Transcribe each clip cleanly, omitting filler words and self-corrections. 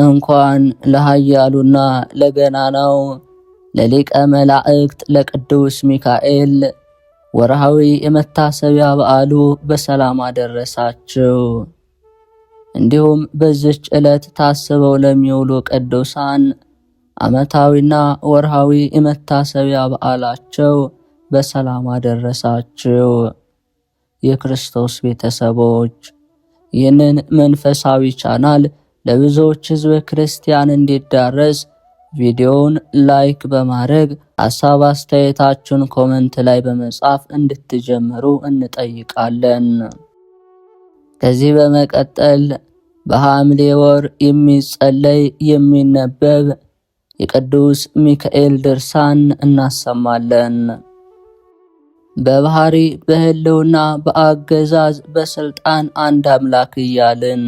እንኳን ለኃያሉና ለገናናው ለሊቀ መላእክት ለቅዱስ ሚካኤል ወርሃዊ የመታሰቢያ በዓሉ በሰላም አደረሳችሁ። እንዲሁም በዚች ዕለት ታስበው ለሚውሉ ቅዱሳን ዓመታዊና ወርሃዊ የመታሰቢያ በዓላቸው በሰላም አደረሳችሁ። የክርስቶስ ቤተሰቦች ይህንን መንፈሳዊ ቻናል ለብዙዎች ሕዝበ ክርስቲያን እንዲዳረስ ቪዲዮውን ላይክ በማድረግ ሐሳብ አስተያየታችሁን ኮሜንት ላይ በመጻፍ እንድትጀምሩ እንጠይቃለን። ከዚህ በመቀጠል በሐምሌ ወር የሚጸለይ የሚነበብ የቅዱስ ሚካኤል ድርሳን እናሰማለን። በባህሪ በሕልውና በአገዛዝ በስልጣን አንድ አምላክ እያልን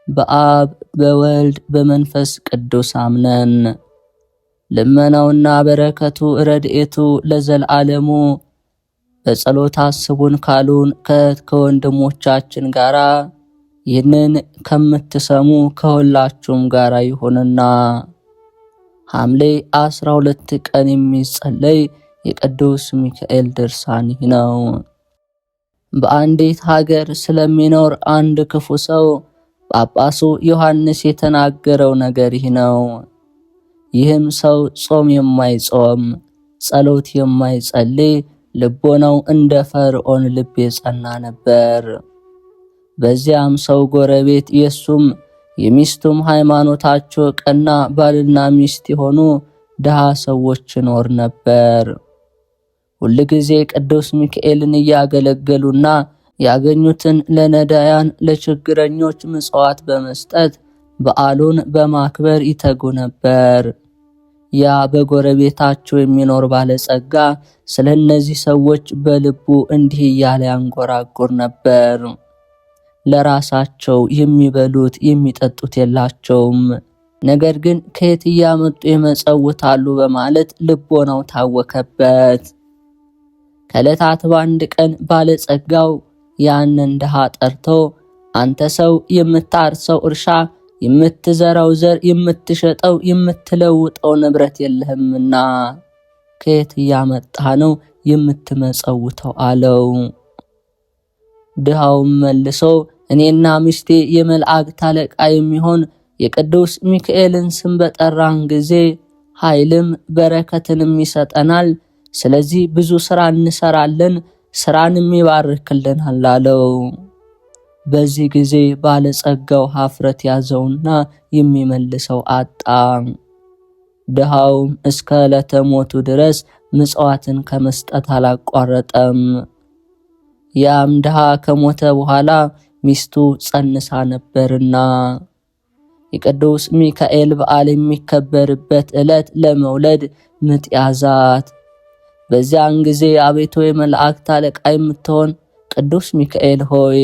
በአብ በወልድ በመንፈስ ቅዱስ አምነን ልመናውና በረከቱ ረድኤቱ ለዘላለሙ በጸሎት አስቡን ካሉን ከወንድሞቻችን ጋራ ይህንን ከምትሰሙ ከሁላችሁም ጋራ ይሁንና ሐምሌ 12 ቀን የሚጸለይ የቅዱስ ሚካኤል ድርሳን ይህ ነው። በአንዲት ሀገር ስለሚኖር አንድ ክፉ ሰው ጳጳሱ ዮሐንስ የተናገረው ነገር ይህ ነው። ይህም ሰው ጾም የማይጾም ጸሎት የማይጸልይ ልቦናው እንደ ፈርዖን ልብ የጸና ነበር። በዚያም ሰው ጎረቤት የሱም የሚስቱም ሃይማኖታቸው ቀና ባልና ሚስት የሆኑ ድሃ ሰዎች ይኖር ነበር። ሁልጊዜ ቅዱስ ሚካኤልን እያገለገሉና ያገኙትን ለነዳያን ለችግረኞች ምጽዋት በመስጠት በዓሉን በማክበር ይተጉ ነበር። ያ በጎረቤታቸው የሚኖር ባለጸጋ ስለ እነዚህ ሰዎች በልቡ እንዲህ እያለ ያንጎራጉር ነበር። ለራሳቸው የሚበሉት የሚጠጡት የላቸውም፣ ነገር ግን ከየት እያመጡ ይመጸውታሉ በማለት ልቦናው ታወከበት። ከዕለታት በአንድ ቀን ባለጸጋው ያንን ድሃ ጠርቶ አንተ ሰው የምታርሰው እርሻ፣ የምትዘራው ዘር፣ የምትሸጠው የምትለውጠው ንብረት የለህምና ከየት እያመጣ ነው የምትመጸውተው አለው። ድሃውም መልሶ እኔና ሚስቴ የመላእክት አለቃ የሚሆን የቅዱስ ሚካኤልን ስም በጠራን ጊዜ ኃይልም በረከትንም ይሰጠናል። ስለዚህ ብዙ ስራ እንሰራለን፣ ስራንም ይባርክልናል አለው። በዚህ ጊዜ ባለጸጋው ሀፍረት ያዘውና የሚመልሰው አጣ። ድሃውም እስከ ዕለተ ሞቱ ድረስ ምጽዋትን ከመስጠት አላቋረጠም። ያም ድሃ ከሞተ በኋላ ሚስቱ ጸንሳ ነበርና የቅዱስ ሚካኤል በዓል የሚከበርበት ዕለት ለመውለድ ምጥ ያዛት። በዚያን ጊዜ አቤቱ የመላእክት አለቃ የምትሆን ቅዱስ ሚካኤል ሆይ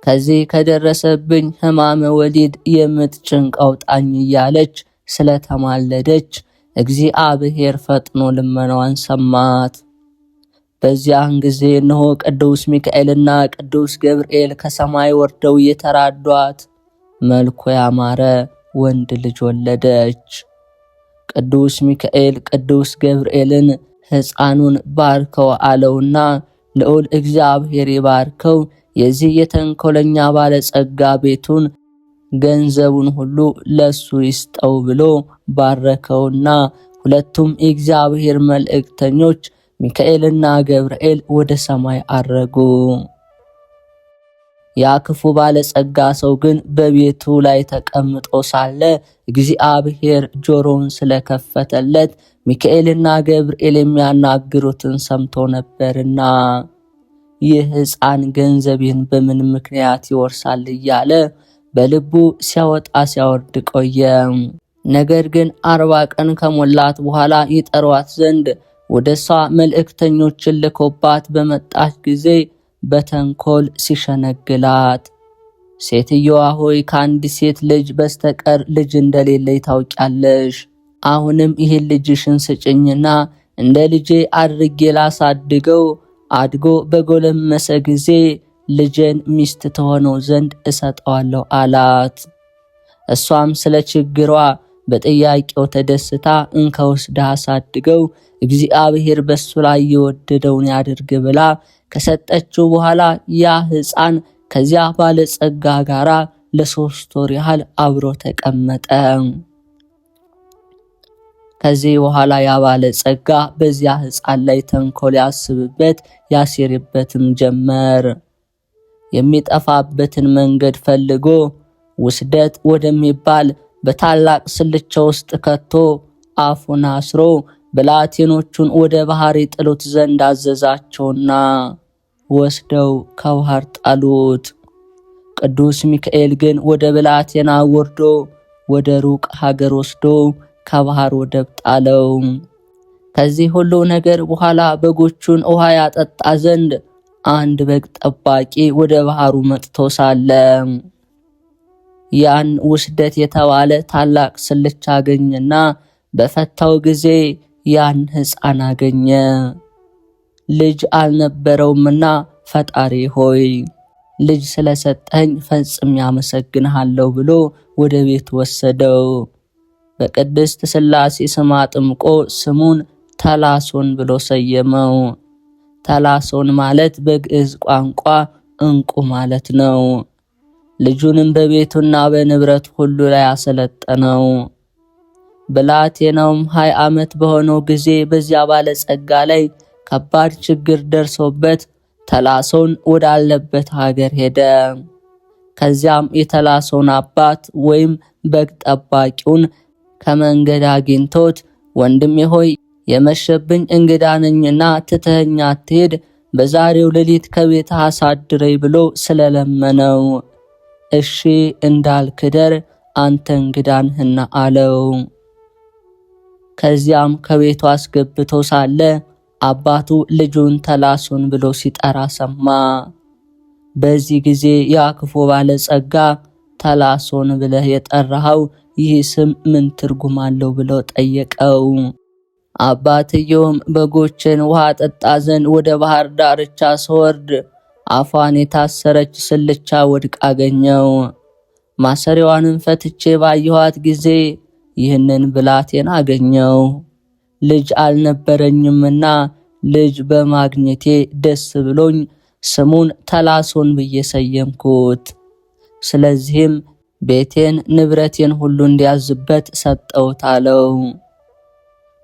ከዚህ ከደረሰብኝ ሕማመ ወሊድ የምጥ ጭንቅ አውጣኝ እያለች ስለተማለደች እግዚአብሔር ፈጥኖ ልመናዋን ሰማት። በዚያን ጊዜ እነሆ ቅዱስ ሚካኤልና ቅዱስ ገብርኤል ከሰማይ ወርደው እየተራዷት መልኩ ያማረ ወንድ ልጅ ወለደች። ቅዱስ ሚካኤል ቅዱስ ገብርኤልን ሕፃኑን ባርከው አለውና ልዑል እግዚአብሔር ይባርከው፣ የዚህ የተንኮለኛ ባለጸጋ ቤቱን ገንዘቡን ሁሉ ለሱ ይስጠው ብሎ ባረከውና ሁለቱም የእግዚአብሔር መልእክተኞች ሚካኤልና ገብርኤል ወደ ሰማይ አረጉ። ያ ክፉ ባለጸጋ ሰው ግን በቤቱ ላይ ተቀምጦ ሳለ እግዚአብሔር ጆሮውን ስለከፈተለት ሚካኤልና ገብርኤል የሚያናግሩትን ሰምቶ ነበርና ይህ ሕፃን ገንዘቤን በምን ምክንያት ይወርሳል እያለ በልቡ ሲያወጣ ሲያወርድ ቆየ። ነገር ግን 40 ቀን ከሞላት በኋላ ይጠሯት ዘንድ ወደ እሷ መልእክተኞችን ልኮባት በመጣች ጊዜ በተንኮል ሲሸነግላት ሴትየዋ ሆይ ከአንድ ሴት ልጅ በስተቀር ልጅ እንደሌለኝ ታውቂያለሽ። አሁንም ይህን ልጅሽን ስጭኝና እንደ ልጄ አድርጌ ላሳድገው፣ አድጎ በጎለመሰ ጊዜ ልጄን ሚስት ተሆነው ዘንድ እሰጠዋለሁ አላት። እሷም ስለ ችግሯ በጥያቄው ተደስታ እንከ ወስዳ አሳድገው እግዚአብሔር በሱ ላይ የወደደውን ያድርግ ብላ ከሰጠችው በኋላ ያ ሕፃን ከዚያ ባለጸጋ ጋራ ለ3 ወር ያህል አብሮ ተቀመጠ። ከዚህ በኋላ ያ ባለጸጋ በዚያ ሕፃን ላይ ተንኮል ያስብበት ያሴርበትም ጀመር። የሚጠፋበትን መንገድ ፈልጎ ውስደት ወደሚባል በታላቅ ስልቻ ውስጥ ከቶ አፉን አስሮ ብላቴኖቹን ወደ ባህር ይጥሉት ዘንድ አዘዛቸውና ወስደው ከባህር ጣሉት። ቅዱስ ሚካኤል ግን ወደ ብላቴና ወርዶ ወደ ሩቅ ሀገር ወስዶ ከባህር ወደብ ጣለው። ከዚህ ሁሉ ነገር በኋላ በጎቹን ውሃ ያጠጣ ዘንድ አንድ በግ ጠባቂ ወደ ባህሩ መጥቶ ሳለ ያን ውስደት የተባለ ታላቅ ስልቻ አገኘና በፈታው ጊዜ ያን ሕፃን አገኘ። ልጅ አልነበረውምና ፈጣሪ ሆይ ልጅ ስለሰጠኝ ፈጽሜ አመሰግንሃለሁ ብሎ ወደ ቤት ወሰደው። በቅድስት ሥላሴ ስም አጥምቆ ስሙን ተላሶን ብሎ ሰየመው። ተላሶን ማለት በግዕዝ ቋንቋ እንቁ ማለት ነው። ልጁንም በቤቱና በንብረት ሁሉ ላይ አሰለጠነው። ብላቴናውም 20 ዓመት በሆነው ጊዜ በዚያ ባለጸጋ ላይ ከባድ ችግር ደርሶበት ተላሶን ወዳለበት ሀገር ሄደ። ከዚያም የተላሶን አባት ወይም በግ ጠባቂውን ከመንገድ አግኝቶት ወንድሜ ሆይ የመሸብኝ እንግዳ ነኝና ትተኸኝ አትሄድ፣ በዛሬው ሌሊት ከቤትህ አሳድረኝ ብሎ ስለለመነው እሺ እንዳልክደር አንተ እንግዳ ነህና አለው። ከዚያም ከቤቱ አስገብቶ ሳለ አባቱ ልጁን ተላሶን ብሎ ሲጠራ ሰማ። በዚህ ጊዜ ያ ክፉ ባለጸጋ ተላሶን ብለህ የጠራኸው ይህ ስም ምን ትርጉም አለው ብሎ ጠየቀው። አባትየውም በጎችን ውሃ ጠጣ ዘንድ ወደ ባህር ዳርቻ ስወርድ አፏን የታሰረች ስልቻ ወድቅ አገኘው። ማሰሪያዋንም ፈትቼ ባየኋት ጊዜ ይህንን ብላቴና አገኘው። ልጅ አልነበረኝምና ልጅ በማግኘቴ ደስ ብሎኝ ስሙን ተላሶን ብዬ ሰየምኩት። ስለዚህም ቤቴን ንብረቴን ሁሉ እንዲያዝበት ሰጠሁት አለው።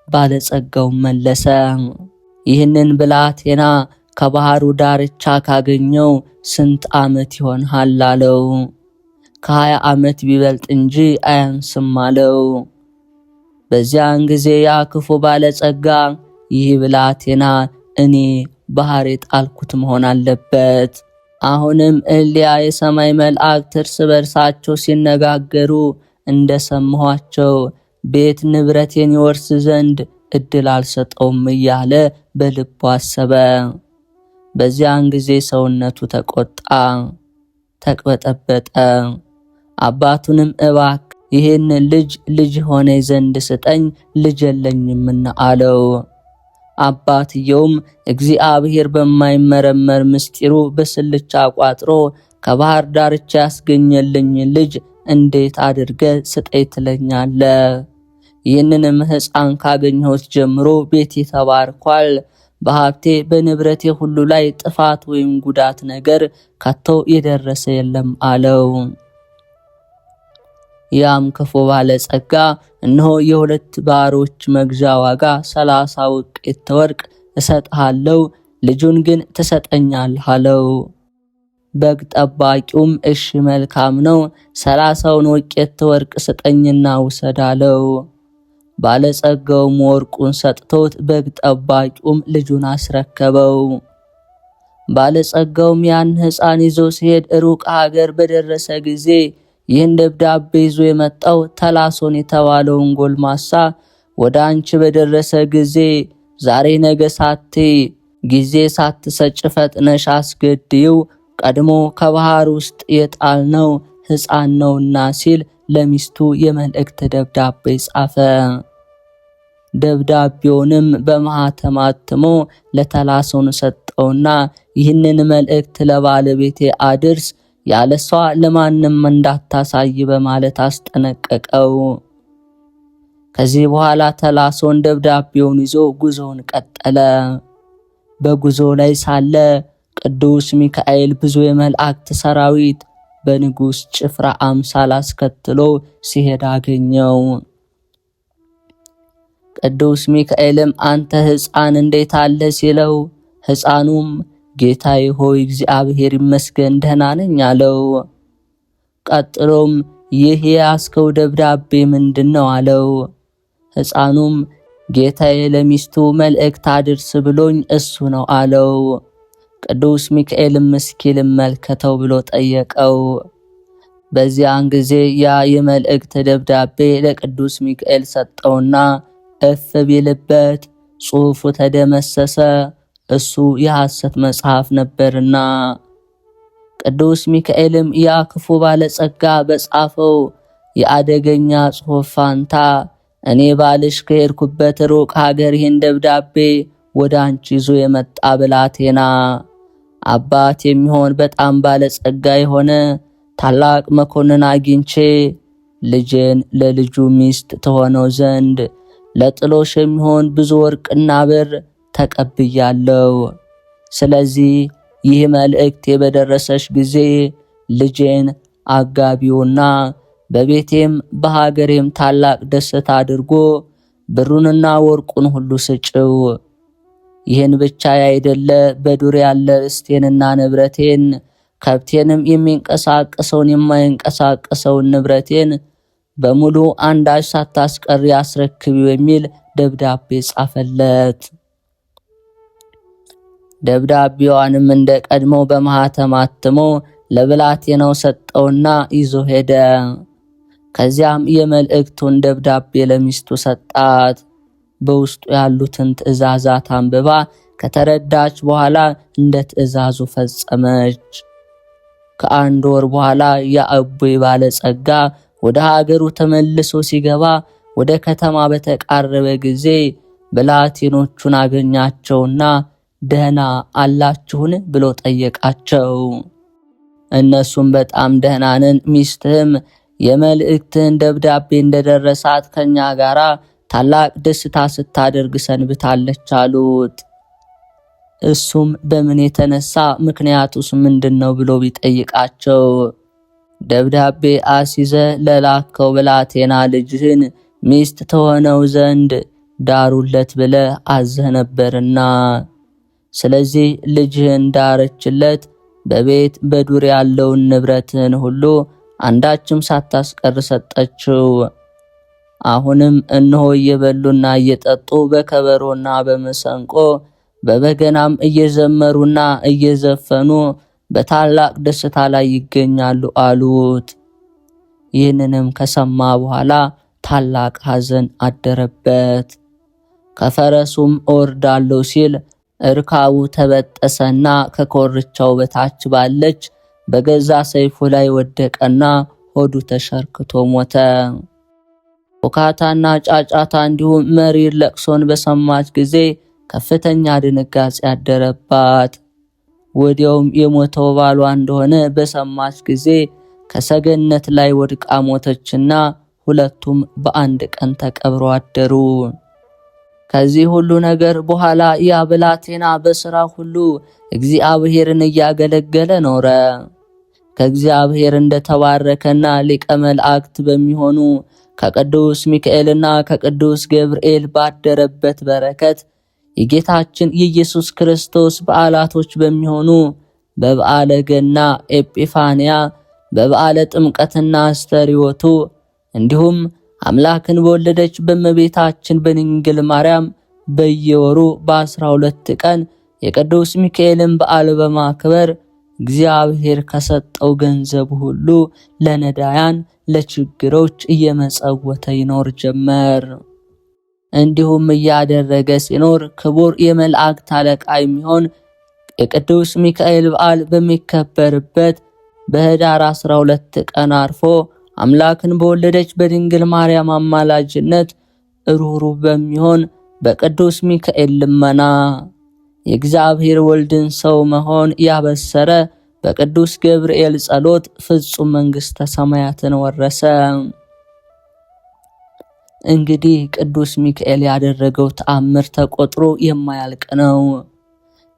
ባለጸጋው መለሰ፣ ይህንን ብላቴና ከባህሩ ዳርቻ ካገኘው ስንት ዓመት ይሆናል አለው። ከ20 ዓመት ቢበልጥ እንጂ አያንስም አለው። በዚያን ጊዜ ያ ክፉ ባለጸጋ ይህ ብላቴና እኔ ባህር የጣልኩት መሆን አለበት። አሁንም እሊያ የሰማይ መላእክት እርስ በርሳቸው ሲነጋገሩ እንደሰማኋቸው ቤት ንብረቴን ይወርስ ዘንድ እድል አልሰጠውም እያለ በልቡ አሰበ። በዚያን ጊዜ ሰውነቱ ተቆጣ፣ ተቅበጠበጠ። አባቱንም እባክ ይህን ልጅ ሆነ ዘንድ ስጠኝ፣ ልጅ የለኝምና አለው። አባትየውም እግዚአብሔር በማይመረመር ምስጢሩ በስልቻ ቋጥሮ ከባህር ዳርቻ ያስገኘልኝ ልጅ እንዴት አድርገ ስጠኝ ትለኛለህ? ይህንንም ሕፃን ካገኘሁት ጀምሮ ቤቴ ተባርኳል። በሀብቴ በንብረቴ ሁሉ ላይ ጥፋት ወይም ጉዳት ነገር ከቶ የደረሰ የለም አለው። ያም ክፉ ባለጸጋ እነሆ የ2 ባሮች መግዣ ዋጋ 30 ውቄት ወርቅ እሰጥሃለሁ፣ ልጁን ግን ትሰጠኛለህ አለው። በግ ጠባቂውም እሺ መልካም ነው፣ 30ውን ውቄት ወርቅ ስጠኝና ውሰድ አለው። ባለጸጋውም ወርቁን ሰጥቶት በግ ጠባቂውም ልጁን አስረከበው። ባለጸጋውም ያን ሕፃን ይዞ ሲሄድ ሩቅ ሀገር በደረሰ ጊዜ ይህን ደብዳቤ ይዞ የመጣው ተላሶን የተባለውን ጎልማሳ ወደ አንቺ በደረሰ ጊዜ ዛሬ ነገ ሳትይ ጊዜ ሳትሰጭ ፈጥነሽ አስገድይው፣ ቀድሞ ከባህር ውስጥ የጣልነው ሕፃን ነውና ሲል ለሚስቱ የመልእክት ደብዳቤ ጻፈ። ደብዳቤውንም በማኅተም አትሞ ለተላሶን ሰጠውና ይህንን መልእክት ለባለቤቴ አድርስ፣ ያለሷ ለማንም እንዳታሳይ በማለት አስጠነቀቀው። ከዚህ በኋላ ተላሶን ደብዳቤውን ይዞ ጉዞውን ቀጠለ። በጉዞ ላይ ሳለ ቅዱስ ሚካኤል ብዙ የመላእክት ሰራዊት በንጉሥ ጭፍራ አምሳል አስከትሎ ሲሄድ አገኘው። ቅዱስ ሚካኤልም አንተ ሕፃን እንዴት አለ ሲለው፣ ሕፃኑም ጌታዬ ሆይ እግዚአብሔር ይመስገን ደህና ነኝ አለው። ቀጥሎም ይህ የያዝከው ደብዳቤ ምንድን ነው አለው። ሕፃኑም ጌታዬ ለሚስቱ መልእክት አድርስ ብሎኝ እሱ ነው አለው። ቅዱስ ሚካኤልም እስኪ ልመልከተው ብሎ ጠየቀው። በዚያን ጊዜ ያ የመልእክት ደብዳቤ ለቅዱስ ሚካኤል ሰጠውና እፍ ቢልበት ጽሑፉ ተደመሰሰ። እሱ የሐሰት መጽሐፍ ነበርና። ቅዱስ ሚካኤልም ያ ክፉ ባለጸጋ በጻፈው የአደገኛ ጽሑፍ ፋንታ እኔ ባልሽ ከሄድኩበት ሩቅ ሀገር ይህን ደብዳቤ ወደ አንቺ ይዞ የመጣ ብላቴና አባት የሚሆን በጣም ባለጸጋ የሆነ ታላቅ መኮንን አግኝቼ ልጄን ለልጁ ሚስት ትሆነው ዘንድ ለጥሎሽ የሚሆን ብዙ ወርቅና ብር ተቀብያለሁ። ስለዚህ ይህ መልእክቴ በደረሰሽ ጊዜ ልጄን አጋቢውና በቤቴም በሀገሬም ታላቅ ደስታ አድርጎ ብሩንና ወርቁን ሁሉ ስጭው። ይህን ብቻ ያይደለ በዱር ያለ ርስቴንና ንብረቴን ከብቴንም የሚንቀሳቀሰውን የማይንቀሳቀሰውን ንብረቴን በሙሉ አንዳች ሳታስቀሪ አስረክቢው የሚል ደብዳቤ ጻፈለት። ደብዳቤዋንም እንደ ቀድሞው በማኅተም አትሞ ለብላቴናው ሰጠውና ይዞ ሄደ። ከዚያም የመልእክቱን ደብዳቤ ለሚስቱ ሰጣት። በውስጡ ያሉትን ትእዛዛት አንብባ ከተረዳች በኋላ እንደ ትእዛዙ ፈጸመች። ከአንድ ወር በኋላ የአቦይ ባለጸጋ ወደ ሀገሩ ተመልሶ ሲገባ ወደ ከተማ በተቃረበ ጊዜ ብላቴኖቹን አገኛቸውና ደህና አላችሁን ብሎ ጠየቃቸው። እነሱም በጣም ደህና ነን፣ ሚስትህም የመልእክትን ደብዳቤ እንደደረሳት ከኛ ጋር ታላቅ ደስታ ስታደርግ ሰንብታለች አሉት። እሱም በምን የተነሳ ምክንያቱስ ምንድነው ብሎ ቢጠይቃቸው ደብዳቤ አስይዘ ለላከው ብላቴና ልጅህን ሚስት ተሆነው ዘንድ ዳሩለት ብለ አዘህ ነበርና፣ ስለዚህ ልጅህን ዳረችለት፣ በቤት በዱር ያለውን ንብረትን ሁሉ አንዳችም ሳታስቀር ሰጠችው። አሁንም እነሆ እየበሉና እየጠጡ በከበሮና በመሰንቆ በበገናም እየዘመሩና እየዘፈኑ በታላቅ ደስታ ላይ ይገኛሉ አሉት። ይህንንም ከሰማ በኋላ ታላቅ ሐዘን አደረበት። ከፈረሱም እወርዳለሁ ሲል እርካቡ ተበጠሰና ከኮርቻው በታች ባለች በገዛ ሰይፉ ላይ ወደቀና ሆዱ ተሸርክቶ ሞተ። ፉካታና ጫጫታ እንዲሁም መሪር ለቅሶን በሰማች ጊዜ ከፍተኛ ድንጋጤ አደረባት። ወዲያውም የሞተው ባሏ እንደሆነ በሰማች ጊዜ ከሰገነት ላይ ወድቃ ሞተችና ሁለቱም በአንድ ቀን ተቀብረው አደሩ። ከዚህ ሁሉ ነገር በኋላ ያ ብላቴና በሥራ ሁሉ እግዚአብሔርን እያገለገለ ኖረ። ከእግዚአብሔር እንደተባረከና ሊቀ መላእክት በሚሆኑ ከቅዱስ ሚካኤልና ከቅዱስ ገብርኤል ባደረበት በረከት የጌታችን የኢየሱስ ክርስቶስ በዓላቶች በሚሆኑ በበዓለ ገና ኤጲፋንያ፣ በበዓለ ጥምቀትና አስተርዮቱ እንዲሁም አምላክን በወለደች በእመቤታችን በድንግል ማርያም በየወሩ በ12 ቀን የቅዱስ ሚካኤልን በዓል በማክበር እግዚአብሔር ከሰጠው ገንዘብ ሁሉ ለነዳያን ለችግሮች እየመጸወተ ይኖር ጀመር። እንዲሁም እያደረገ ሲኖር ክቡር የመላእክት አለቃ የሚሆን የቅዱስ ሚካኤል በዓል በሚከበርበት በኅዳር 12 ቀን አርፎ አምላክን በወለደች በድንግል ማርያም አማላጅነት ሩህሩህ በሚሆን በቅዱስ ሚካኤል ልመና የእግዚአብሔር ወልድን ሰው መሆን ያበሰረ በቅዱስ ገብርኤል ጸሎት ፍጹም መንግሥተ ሰማያትን ወረሰ። እንግዲህ ቅዱስ ሚካኤል ያደረገው ተአምር ተቆጥሮ የማያልቅ ነው።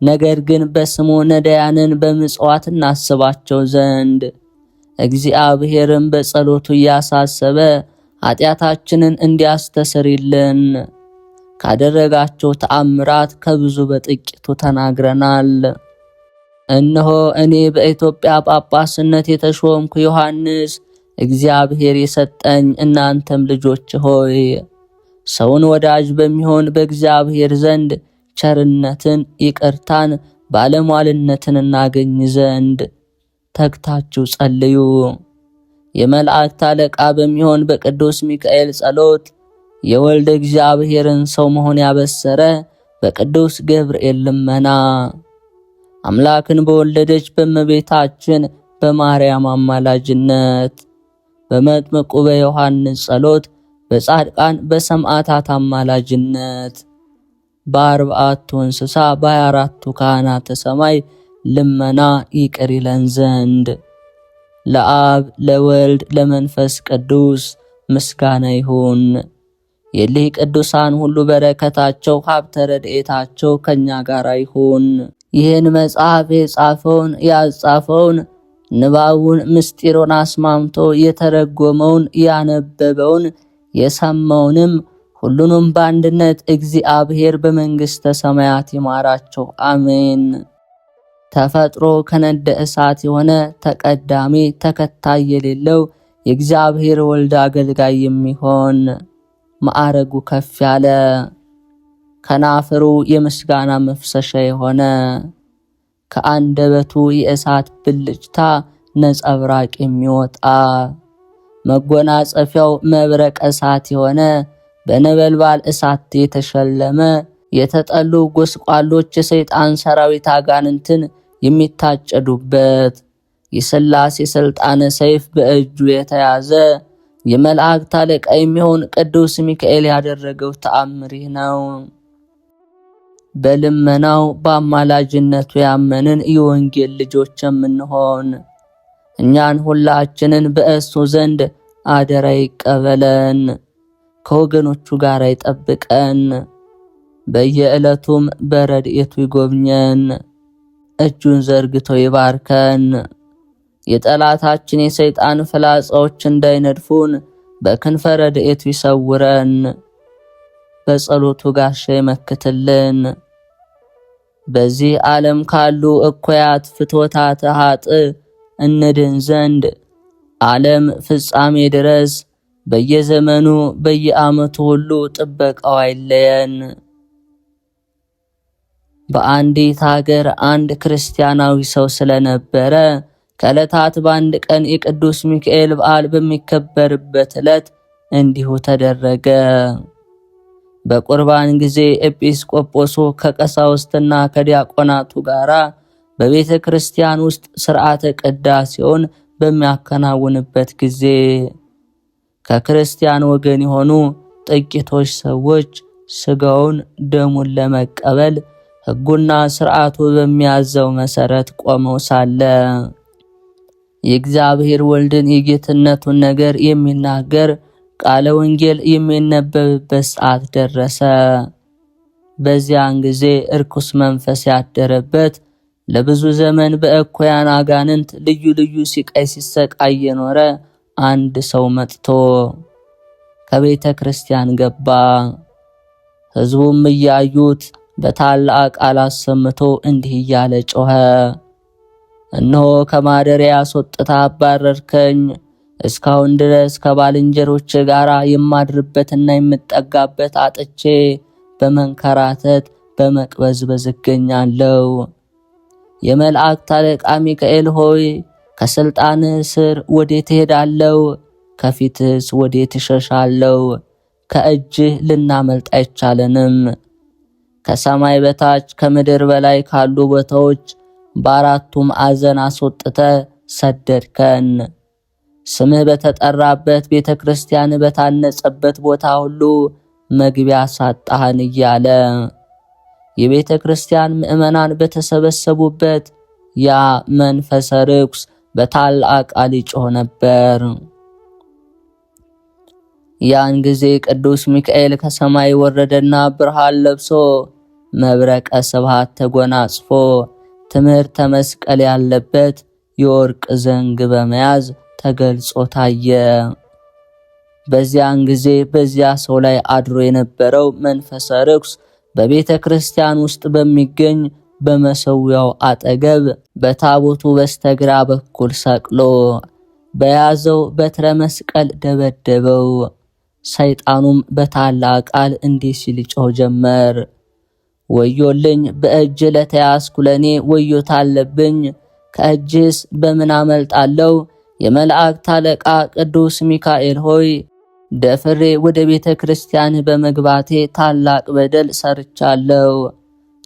ነገር ግን በስሙ ነዳያንን በምጽዋት እናስባቸው ዘንድ እግዚአብሔርን በጸሎቱ እያሳሰበ ኃጢአታችንን እንዲያስተሰርይልን ካደረጋቸው ተአምራት ከብዙ በጥቂቱ ተናግረናል። እነሆ እኔ በኢትዮጵያ ጳጳስነት የተሾምኩ ዮሐንስ እግዚአብሔር የሰጠኝ እናንተም ልጆች ሆይ ሰውን ወዳጅ በሚሆን በእግዚአብሔር ዘንድ ቸርነትን፣ ይቅርታን፣ ባለሟልነትን እናገኝ ዘንድ ተግታችሁ ጸልዩ። የመላእክት አለቃ በሚሆን በቅዱስ ሚካኤል ጸሎት የወልደ እግዚአብሔርን ሰው መሆን ያበሰረ በቅዱስ ገብርኤል ልመና አምላክን በወለደች በእመቤታችን በማርያም አማላጅነት በመጥምቁ በዮሐንስ ጸሎት በጻድቃን በሰማዕታት አማላጅነት በአርባዕቱ እንስሳ በ24ቱ ካህናተ ሰማይ ልመና ይቅር ይለን ዘንድ ለአብ ለወልድ ለመንፈስ ቅዱስ ምስጋና ይሁን። የሊህ ቅዱሳን ሁሉ በረከታቸው ሀብተ ረድኤታቸው ከኛ ጋር ይሁን። ይህን መጽሐፍ የጻፈውን ያጻፈውን ንባቡን ምስጢሩን አስማምቶ የተረጎመውን ያነበበውን የሰማውንም ሁሉንም በአንድነት እግዚአብሔር በመንግሥተ ሰማያት ይማራቸው፣ አሜን። ተፈጥሮ ከነደ እሳት የሆነ ተቀዳሚ ተከታይ የሌለው የእግዚአብሔር ወልድ አገልጋይ የሚሆን ማዕረጉ ከፍ ያለ ከናፍሩ የምስጋና መፍሰሻ የሆነ ከአንደበቱ የእሳት ብልጭታ ነጸብራቅ የሚወጣ መጎናጸፊያው መብረቅ እሳት የሆነ በነበልባል እሳት የተሸለመ የተጠሉ ጎስቋሎች የሰይጣን ሰራዊት አጋንንትን የሚታጨዱበት የሥላሴ ሥልጣነ ሰይፍ በእጁ የተያዘ የመላእክት አለቃ የሚሆን ቅዱስ ሚካኤል ያደረገው ተአምር ነው። በልመናው በአማላጅነቱ ያመንን የወንጌል ልጆች የምንሆን እኛን ሁላችንን በእሱ ዘንድ አደራ ይቀበለን፣ ከወገኖቹ ጋር ይጠብቀን፣ በየዕለቱም በረድኤቱ ይጎብኘን፣ እጁን ዘርግቶ ይባርከን። የጠላታችን የሰይጣን ፍላጻዎች እንዳይነድፉን በክንፈ ረድኤቱ ይሰውረን፣ በጸሎቱ ጋሻ ይመክትልን። በዚህ ዓለም ካሉ እኩያት ፍትወታተ ኃጥእ እንድን ዘንድ ዓለም ፍጻሜ ድረስ በየዘመኑ በየዓመቱ ሁሉ ጥበቃው አይለየን። በአንዲት ሀገር አንድ ክርስቲያናዊ ሰው ስለነበረ ከዕለታት በአንድ ቀን የቅዱስ ሚካኤል በዓል በሚከበርበት ዕለት እንዲሁ ተደረገ። በቁርባን ጊዜ ኤጲስቆጶሱ ከቀሳውስትና ከዲያቆናቱ ጋር በቤተ ክርስቲያን ውስጥ ሥርዓተ ቅዳሴውን በሚያከናውንበት ጊዜ ከክርስቲያን ወገን የሆኑ ጥቂቶች ሰዎች ሥጋውን ደሙን ለመቀበል ሕጉና ሥርዓቱ በሚያዘው መሠረት ቆመው ሳለ የእግዚአብሔር ወልድን የጌትነቱን ነገር የሚናገር ቃለ ወንጌል የሚነበብበት ሰዓት ደረሰ። በዚያን ጊዜ እርኩስ መንፈስ ያደረበት ለብዙ ዘመን በእኩያን አጋንንት ልዩ ልዩ ሲቃይ ሲሰቃይ የኖረ አንድ ሰው መጥቶ ከቤተ ክርስቲያን ገባ። ሕዝቡም እያዩት በታላቅ ቃል አሰምቶ እንዲህ እያለ ጮኸ፣ እነሆ ከማደሪያ አስወጥተህ አባረርከኝ። እስካሁን ድረስ ከባልንጀሮቼ ጋር የማድርበትና የምጠጋበት አጥቼ በመንከራተት በመቅበዝበዝ እገኛለሁ። የመላእክት አለቃ ሚካኤል ሆይ ከሥልጣንህ ስር ወዴት እሄዳለሁ? ከፊትህስ ወዴት እሸሻለሁ? ከእጅህ ልናመልጥ አይቻለንም። ከሰማይ በታች ከምድር በላይ ካሉ ቦታዎች በአራቱ ማዕዘን አስወጥተህ ሰደድከን። ስምህ በተጠራበት ቤተ ክርስቲያን በታነጸበት ቦታ ሁሉ መግቢያ ሳጣህን እያለ የቤተ ክርስቲያን ምዕመናን በተሰበሰቡበት ያ መንፈሰ ርኩስ በታላቅ ቃል ይጮህ ነበር። ያን ጊዜ ቅዱስ ሚካኤል ከሰማይ ወረደና ብርሃን ለብሶ መብረቀ ስብሐት ተጎናጽፎ ትምህርተ መስቀል ያለበት የወርቅ ዘንግ በመያዝ ተገልጾ ታየ። በዚያን ጊዜ በዚያ ሰው ላይ አድሮ የነበረው መንፈሰ ርኩስ በቤተ ክርስቲያን ውስጥ በሚገኝ በመሰዊያው አጠገብ በታቦቱ በስተግራ በኩል ሰቅሎ በያዘው በትረ መስቀል ደበደበው። ሰይጣኑም በታላቅ ቃል እንዲህ ሲል ይጮህ ጀመር። ወዮልኝ፣ በእጅ ለተያዝኩ ለኔ ወዮታ አለብኝ። ከእጅስ በምን አመልጣለሁ? የመላእክት አለቃ ቅዱስ ሚካኤል ሆይ ደፍሬ ወደ ቤተ ክርስቲያንህ በመግባቴ ታላቅ በደል ሰርቻለሁ።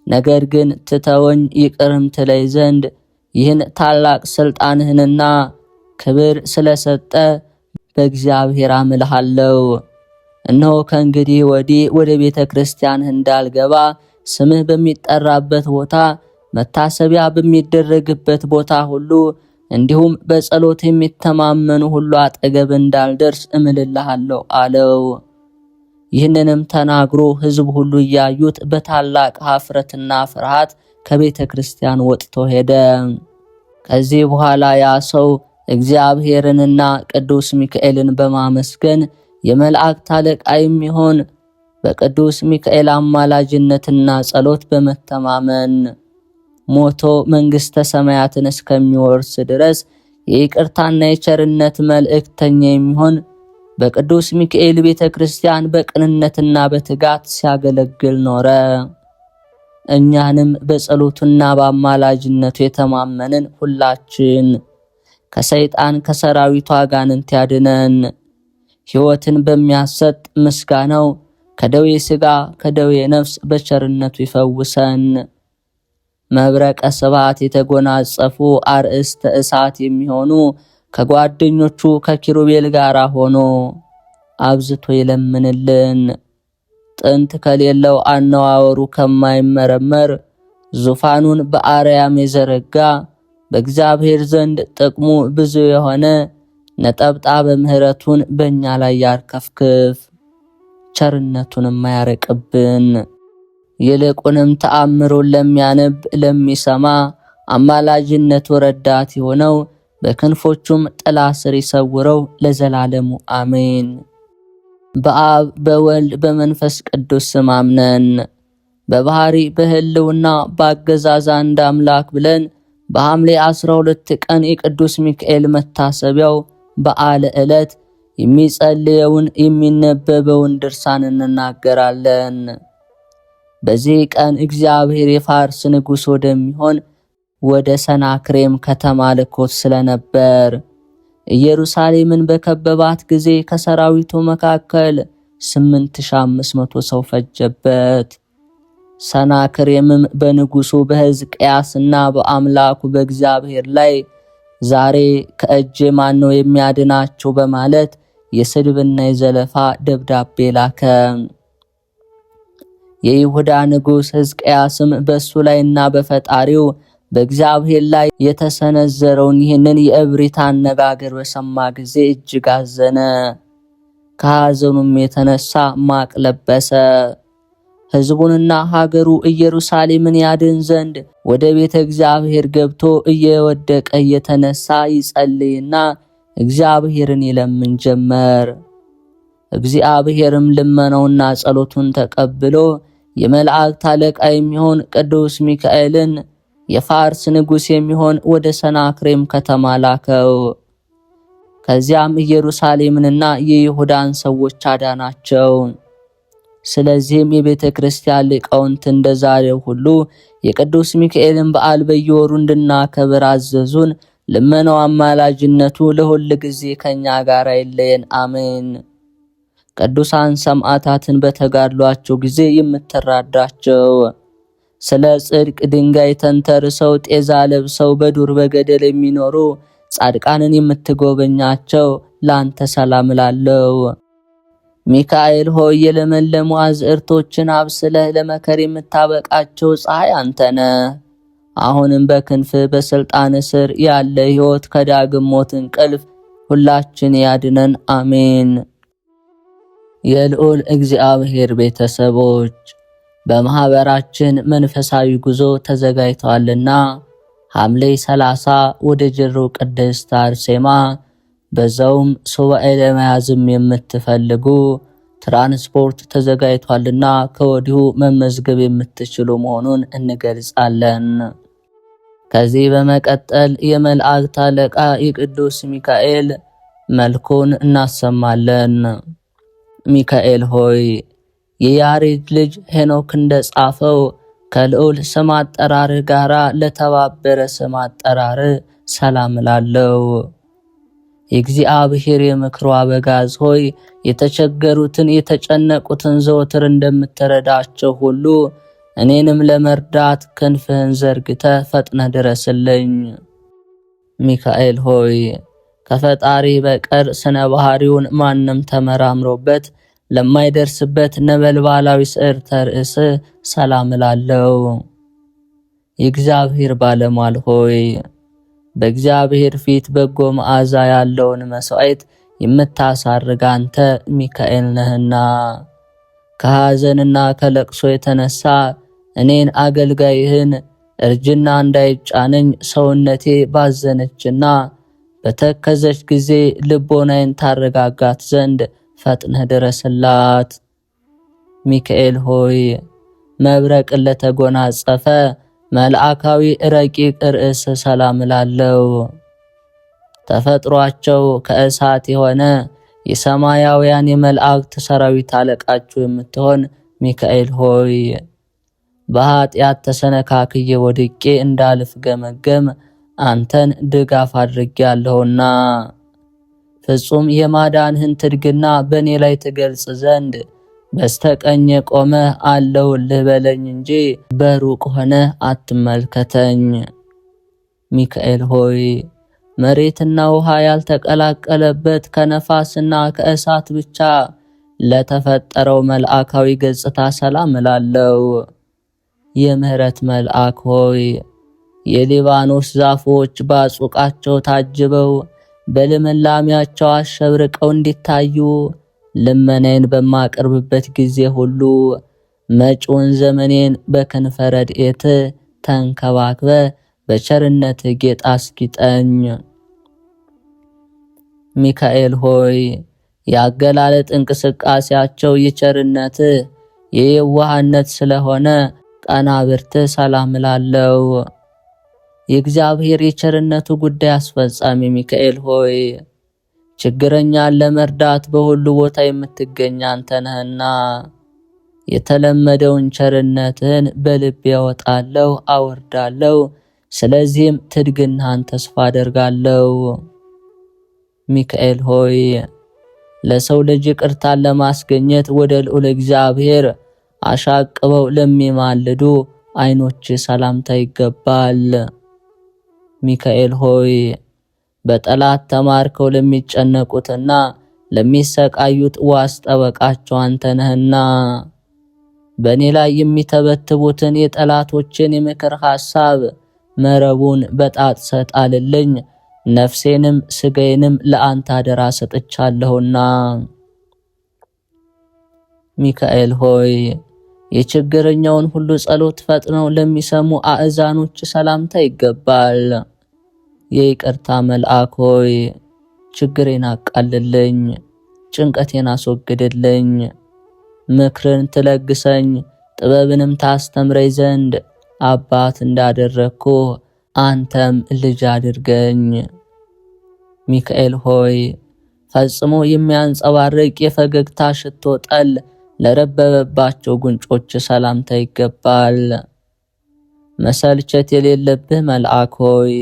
ነገር ግን ትተወኝ ይቅርም ትለይ ዘንድ ይህን ታላቅ ስልጣንህንና ክብር ስለሰጠ በእግዚአብሔር አምልሃለሁ። እነሆ ከእንግዲህ ወዲህ ወደ ቤተ ክርስቲያንህ እንዳልገባ ስምህ በሚጠራበት ቦታ መታሰቢያ በሚደረግበት ቦታ ሁሉ እንዲሁም በጸሎት የሚተማመኑ ሁሉ አጠገብ እንዳልደርስ እምልልሃለሁ አለው። ይህንንም ተናግሮ ሕዝብ ሁሉ እያዩት በታላቅ ኀፍረትና ፍርሃት ከቤተ ክርስቲያን ወጥቶ ሄደ። ከዚህ በኋላ ያ ሰው እግዚአብሔርንና ቅዱስ ሚካኤልን በማመስገን የመላእክት አለቃ የሚሆን በቅዱስ ሚካኤል አማላጅነትና ጸሎት በመተማመን ሞቶ መንግሥተ ሰማያትን እስከሚወርስ ድረስ የይቅርታና የቸርነት መልእክተኛ የሚሆን በቅዱስ ሚካኤል ቤተ ክርስቲያን በቅንነትና በትጋት ሲያገለግል ኖረ። እኛንም በጸሎቱና በአማላጅነቱ የተማመንን ሁላችን ከሰይጣን ከሰራዊቱ አጋንንት ያድነን። ሕይወትን በሚያሰጥ ምስጋናው ከደዌ ሥጋ ከደዌ ነፍስ በቸርነቱ ይፈውሰን። መብረቀ ስብሐት የተጎናጸፉ አርእስተ እሳት የሚሆኑ ከጓደኞቹ ከኪሩቤል ጋር ሆኖ አብዝቶ ይለምንልን። ጥንት ከሌለው አነዋወሩ ከማይመረመር ዙፋኑን በአርያም የዘረጋ በእግዚአብሔር ዘንድ ጥቅሙ ብዙ የሆነ ነጠብጣበ ምሕረቱን በእኛ ላይ ያርከፍክፍ፣ ቸርነቱንም አያርቅብን። ይልቁንም ተአምሩን ለሚያነብ ለሚሰማ አማላጅነቱ ረዳት የሆነው በክንፎቹም ጥላ ስር ይሰውረው ለዘላለሙ አሜን። በአብ በወልድ በመንፈስ ቅዱስ ስም አምነን በባህሪ በህልውና በአገዛዝ አንድ አምላክ ብለን በሐምሌ 12 ቀን የቅዱስ ሚካኤል መታሰቢያው በዓለ ዕለት የሚጸልየውን የሚነበበውን ድርሳን እንናገራለን። በዚህ ቀን እግዚአብሔር የፋርስ ንጉሥ ወደሚሆን ወደ ሰናክሬም ከተማ ልኮት ስለነበር ኢየሩሳሌምን በከበባት ጊዜ ከሰራዊቱ መካከል 8500 ሰው ፈጀበት። ሰናክሬምም በንጉሡ በሕዝቅያስና በአምላኩ በእግዚአብሔር ላይ ዛሬ ከእጄ ማን ነው የሚያድናቸው በማለት የስድብና የዘለፋ ደብዳቤ ላከ። የይሁዳ ንጉሥ ሕዝቅያስም በእሱ ላይና በፈጣሪው በእግዚአብሔር ላይ የተሰነዘረውን ይህንን የእብሪት አነጋገር በሰማ ጊዜ እጅግ አዘነ። ከሐዘኑም የተነሳ ማቅ ለበሰ። ሕዝቡንና ሀገሩ ኢየሩሳሌምን ያድን ዘንድ ወደ ቤተ እግዚአብሔር ገብቶ እየወደቀ እየተነሳ ይጸልይና እግዚአብሔርን ይለምን ጀመር። እግዚአብሔርም ልመናውና ጸሎቱን ተቀብሎ የመላእክት አለቃ የሚሆን ቅዱስ ሚካኤልን የፋርስ ንጉሥ የሚሆን ወደ ሰናክሬም ከተማ ላከው። ከዚያም ኢየሩሳሌምንና የይሁዳን ሰዎች አዳናቸው። ስለዚህም የቤተ ክርስቲያን ሊቃውንት እንደዛሬው ሁሉ የቅዱስ ሚካኤልን በዓል በየወሩ እንድናከብር አዘዙን። ልመናው አማላጅነቱ ለሁል ጊዜ ከኛ ጋር አይለየን፣ አሜን። ቅዱሳን ሰማዕታትን በተጋድሏቸው ጊዜ የምትራዳቸው፣ ስለ ጽድቅ ድንጋይ ተንተርሰው ጤዛ ለብሰው በዱር በገደል የሚኖሩ ጻድቃንን የምትጎበኛቸው ላንተ ሰላም እላለሁ። ሚካኤል ሆይ የለመለሙ አዝዕርቶችን አብስለህ ለመከር የምታበቃቸው ፀሐይ አንተ ነህ። አሁንም በክንፍ በስልጣን ስር ያለ ሕይወት ከዳግም ሞት እንቅልፍ ሁላችን ያድነን፣ አሜን። የልዑል እግዚአብሔር ቤተሰቦች በማህበራችን መንፈሳዊ ጉዞ ተዘጋጅተዋልና ሐምሌ 30 ወደ ጅሩ ቅድስት አርሴማ በዛውም ሱባኤ ለመያዝም የምትፈልጉ ትራንስፖርት ተዘጋጅቷልና ከወዲሁ መመዝገብ የምትችሉ መሆኑን እንገልጻለን። ከዚህ በመቀጠል የመላእክት አለቃ የቅዱስ ሚካኤል መልኩን እናሰማለን። ሚካኤል ሆይ የያሬድ ልጅ ሄኖክ እንደጻፈው ከልዑል ስም አጠራርህ ጋራ ለተባበረ ስም አጠራርህ ሰላም እላለሁ። የእግዚአብሔር የምክሩ አበጋዝ ሆይ የተቸገሩትን የተጨነቁትን ዘወትር እንደምትረዳቸው ሁሉ እኔንም ለመርዳት ክንፍህን ዘርግተ ፈጥነ ድረስልኝ። ሚካኤል ሆይ ከፈጣሪ በቀር ስነ ባህሪውን ማንም ተመራምሮበት ለማይደርስበት ነበልባላዊ ስዕርተ ርእስ ሰላም እላለሁ። የእግዚአብሔር ባለሟል ሆይ በእግዚአብሔር ፊት በጎ መዓዛ ያለውን መስዋዕት የምታሳርግ አንተ ሚካኤል ነህና ከሐዘንና ከለቅሶ የተነሳ እኔን አገልጋይህን እርጅና እንዳይጫነኝ ሰውነቴ ባዘነችና በተከዘች ጊዜ ልቦናዬን ታረጋጋት ዘንድ ፈጥነህ ድረስላት። ሚካኤል ሆይ መብረቅን ለተጎናጸፈ መልአካዊ ረቂቅ ርዕስ ሰላም እላለሁ። ተፈጥሯቸው ከእሳት የሆነ የሰማያውያን የመላእክት ሰራዊት አለቃችሁ የምትሆን ሚካኤል ሆይ በኃጢአት ተሰነካክዬ ወድቄ እንዳልፍ ገመገም አንተን ድጋፍ አድርጌያለሁና ፍጹም የማዳንህን ትድግና በእኔ ላይ ትገልጽ ዘንድ በስተቀኝ ቆመ አለውልህ በለኝ እንጂ በሩቅ ሆነ አትመልከተኝ። ሚካኤል ሆይ መሬትና ውሃ ያልተቀላቀለበት ከነፋስና ከእሳት ብቻ ለተፈጠረው መልአካዊ ገጽታ ሰላም እላለሁ። የምህረት መልአክ ሆይ የሊባኖስ ዛፎች ባጹቃቸው ታጅበው በልምላሜያቸው አሸብርቀው እንዲታዩ ልመናዬን በማቀርብበት ጊዜ ሁሉ መጪውን ዘመኔን በክንፈ ረድኤት ተንከባክበ በቸርነት ጌጥ አስጊጠኝ። ሚካኤል ሆይ ያገላለጥ እንቅስቃሴያቸው የቸርነት የየዋህነት ስለሆነ ቀናብርት ሰላም እላለሁ። የእግዚአብሔር የቸርነቱ ጉዳይ አስፈጻሚ ሚካኤል ሆይ ችግረኛን ለመርዳት በሁሉ ቦታ የምትገኝ አንተ ነህና የተለመደውን ቸርነትህን በልቤ ያወጣለሁ አወርዳለሁ። ስለዚህም ትድግናህን ተስፋ አደርጋለሁ። ሚካኤል ሆይ ለሰው ልጅ ይቅርታን ለማስገኘት ወደ ልዑል እግዚአብሔር አሻቅበው ለሚማልዱ ዓይኖች ሰላምታ ይገባል። ሚካኤል ሆይ በጠላት ተማርከው ለሚጨነቁትና ለሚሰቃዩት ዋስ ጠበቃቸው አንተ ነህና በእኔ ላይ የሚተበትቡትን የጠላቶችን የምክር ሐሳብ መረቡን በጣጥሰህ ጣልልኝ። ነፍሴንም ስጋዬንም ለአንተ አደራ ሰጥቻለሁና። ሚካኤል ሆይ የችግረኛውን ሁሉ ጸሎት ፈጥነው ለሚሰሙ አእዛኖች ሰላምታ ይገባል። የይቅርታ መልአክ ሆይ ችግሬን አቃልልኝ፣ ጭንቀቴን አስወግድልኝ። ምክርን ትለግሰኝ ጥበብንም ታስተምረኝ ዘንድ አባት እንዳደረግኩ አንተም ልጅ አድርገኝ። ሚካኤል ሆይ ፈጽሞ የሚያንጸባርቅ የፈገግታ ሽቶ ጠል ለረበበባቸው ጉንጮች ሰላምታ ይገባል። መሰልቸት የሌለብህ መልአክ ሆይ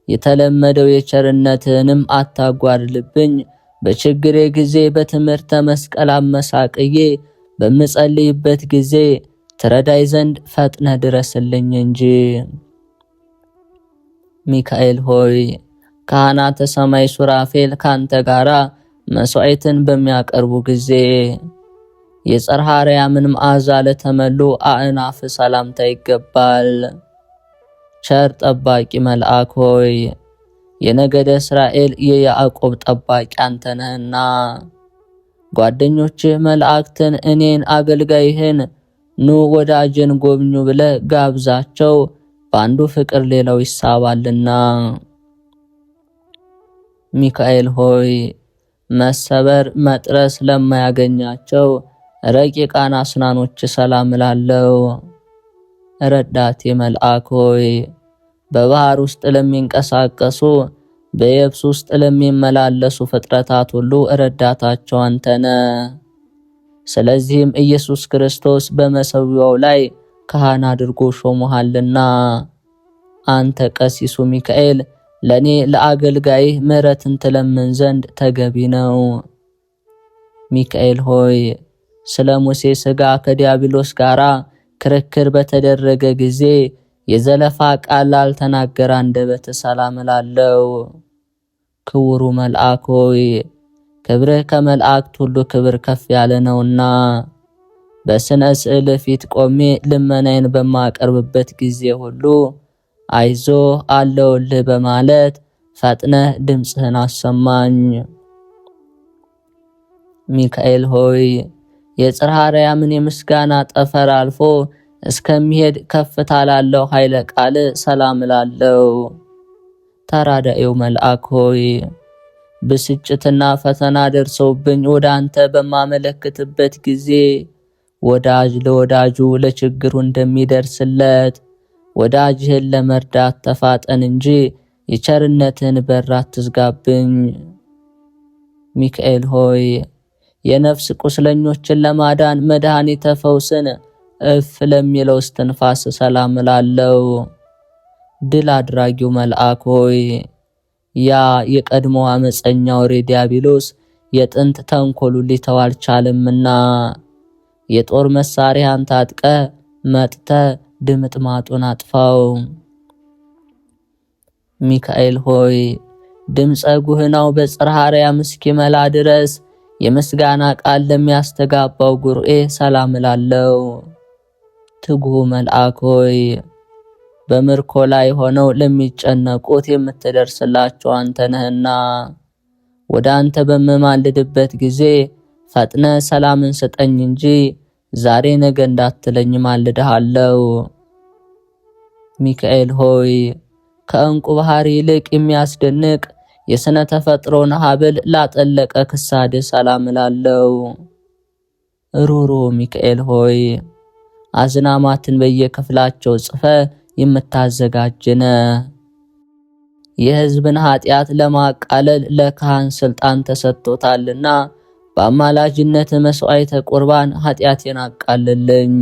የተለመደው የቸርነትህንም አታጓድልብኝ። በችግሬ ጊዜ በትምህርተ መስቀል አመሳቅዬ በምጸልይበት ጊዜ ትረዳይ ዘንድ ፈጥነ ድረስልኝ እንጂ። ሚካኤል ሆይ ካህናተ ሰማይ ሱራፌል ካንተ ጋራ መስዋዕትን በሚያቀርቡ ጊዜ የጸርሐ አርያምን መዓዛ ለተመሉ አእናፍ ሰላምታ ይገባል። ቸር ጠባቂ መልአክ ሆይ የነገደ እስራኤል የያዕቆብ ጠባቂ አንተ ነህና ጓደኞችህ መላእክትን እኔን አገልጋይህን ኑ ወዳጅን ጎብኙ ብለህ ጋብዛቸው፣ በአንዱ ፍቅር ሌላው ይሳባልና። ሚካኤል ሆይ መሰበር መጥረስ ለማያገኛቸው ረቂቃን አስናኖች ሰላም እላለሁ። ረዳቴ መልአክ ሆይ በባህር ውስጥ ለሚንቀሳቀሱ በየብስ ውስጥ ለሚመላለሱ ፍጥረታት ሁሉ ረዳታቸው አንተነ። ስለዚህም ኢየሱስ ክርስቶስ በመሠዊያው ላይ ካህን አድርጎ ሾሞሃልና አንተ ቀሲሱ ሚካኤል ለኔ ለአገልጋይህ ምሕረትን ትለምን ዘንድ ተገቢ ነው። ሚካኤል ሆይ ስለ ሙሴ ሥጋ ከዲያብሎስ ጋር ክርክር በተደረገ ጊዜ የዘለፋ ቃል ላልተናገረ አንደበት ሰላም እላለሁ። ክቡሩ መልአክ ሆይ ክብርህ ከመላእክት ሁሉ ክብር ከፍ ያለ ነውና በስነ ስዕል ፊት ቆሜ ልመናዬን በማቀርብበት ጊዜ ሁሉ አይዞህ አለውልህ በማለት ፈጥነህ ድምፅህን አሰማኝ። ሚካኤል ሆይ የጽርሐ አርያምን የምስጋና ጠፈር አልፎ እስከሚሄድ ከፍታ ላለው ኃይለ ቃል ሰላም እላለሁ። ተራዳኤው መልአክ ሆይ ብስጭትና ፈተና ደርሰውብኝ ወደ አንተ በማመለክትበት ጊዜ ወዳጅ ለወዳጁ ለችግሩ እንደሚደርስለት ወዳጅህን ለመርዳት ተፋጠን እንጂ የቸርነትን በር አትዝጋብኝ። ሚካኤል ሆይ የነፍስ ቁስለኞችን ለማዳን መድኃኒተ ፈውስን እፍ ለሚለው እስትንፋስ ሰላም እላለሁ። ድል አድራጊው መልአክ ሆይ ያ የቀድሞ አመፀኛው ዲያብሎስ የጥንት ተንኮሉ ሊተው አልቻለምና የጦር መሳሪያን ታጥቀ መጥተ ድምጥማጡን አጥፋው። ሚካኤል ሆይ ድምፀ ጉህናው በጽርሐ አርያም እስኪመላ ድረስ የምስጋና ቃል ለሚያስተጋባው ጉርኤ ሰላም እላለሁ። ትጉህ መልአክ ሆይ በምርኮ ላይ ሆነው ለሚጨነቁት የምትደርስላቸው አንተ ነህና ወደ አንተ በምማልድበት ጊዜ ፈጥነ ሰላምን ስጠኝ እንጂ ዛሬ ነገ እንዳትለኝ ማልድሃለሁ። ሚካኤል ሆይ ከእንቁ ባህር ይልቅ የሚያስደንቅ የሥነ ተፈጥሮን ሀብል ላጠለቀ ክሳድ ሰላም እላለሁ። ሩሩ ሚካኤል ሆይ አዝናማትን በየክፍላቸው ጽፈ የምታዘጋጅነ የሕዝብን ኃጢአት ለማቃለል ለካህን ስልጣን ተሰጥቶታልና በአማላጅነት መስዋዕተ ቁርባን ኃጢአቴን አቃልልኝ።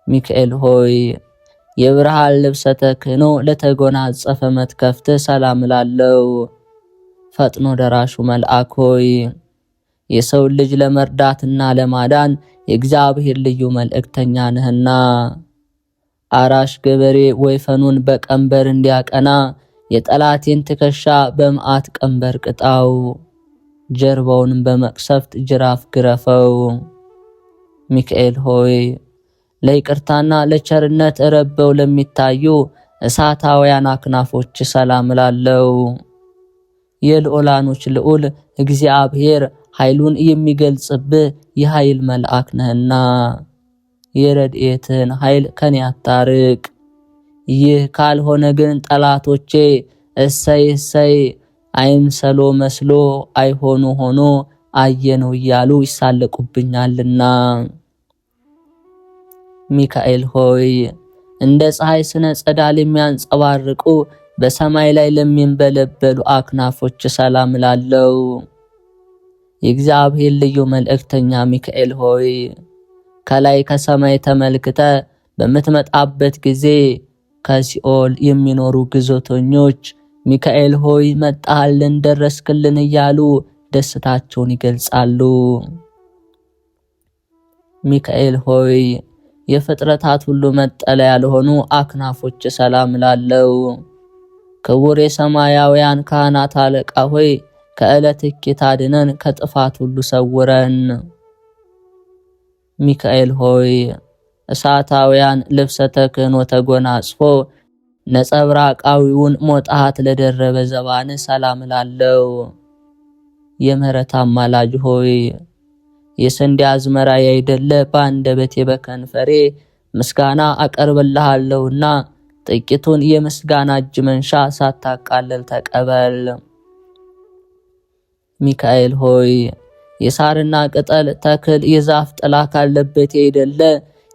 ሚካኤል ሆይ የብርሃን ልብሰ ተክህኖ ለተጎናጸፈ መትከፍት ሰላም እላለሁ። ፈጥኖ ደራሹ መልአክ ሆይ የሰው ልጅ ለመርዳትና ለማዳን የእግዚአብሔር ልዩ መልእክተኛ ነህና አራሽ ገበሬ ወይፈኑን በቀንበር እንዲያቀና የጠላቴን ትከሻ በመዓት ቀንበር ቅጣው፣ ጀርባውንም በመቅሰፍት ጅራፍ ግረፈው። ሚካኤል ሆይ ለይቅርታና ለቸርነት ረበው ለሚታዩ እሳታውያን አክናፎች ሰላም እላለሁ። የልዑላኖች ልዑል እግዚአብሔር ኃይሉን የሚገልጽብህ የኃይል መልአክ ነህና የረድኤትን ኃይል ከኔ አታርቅ። ይህ ካልሆነ ግን ጠላቶቼ እሰይ እሰይ አይምሰሎ መስሎ አይሆኑ ሆኖ አየነው እያሉ ይሳለቁብኛልና። ሚካኤል ሆይ እንደ ፀሐይ ስነ ጸዳል የሚያንጸባርቁ በሰማይ ላይ ለሚንበለበሉ አክናፎች ሰላም እላለሁ። የእግዚአብሔር ልዩ መልእክተኛ ሚካኤል ሆይ ከላይ ከሰማይ ተመልክተ በምትመጣበት ጊዜ ከሲኦል የሚኖሩ ግዞተኞች ሚካኤል ሆይ መጣልን ደረስክልን እያሉ ደስታቸውን ይገልጻሉ። ሚካኤል ሆይ የፍጥረታት ሁሉ መጠለያ ለሆኑ አክናፎች ሰላም እላለሁ። ክቡር የሰማያውያን ካህናት አለቃ ሆይ ከዕለት እኪት አድነን፣ ከጥፋት ሁሉ ሰውረን። ሚካኤል ሆይ እሳታውያን ልብሰ ተክህኖ ተጎናጽፎ ነጸብራቃዊውን ሞጣሃት ለደረበ ዘባን ሰላም ላለው። የምህረት አማላጅ ሆይ የስንዴ አዝመራ ያይደለ በአንደበቴ በከንፈሬ ምስጋና አቀርብልሃለሁና ጥቂቱን የምስጋና እጅ መንሻ ሳታቃለል ተቀበል። ሚካኤል ሆይ የሳርና ቅጠል ተክል የዛፍ ጥላ ካለበት ያይደለ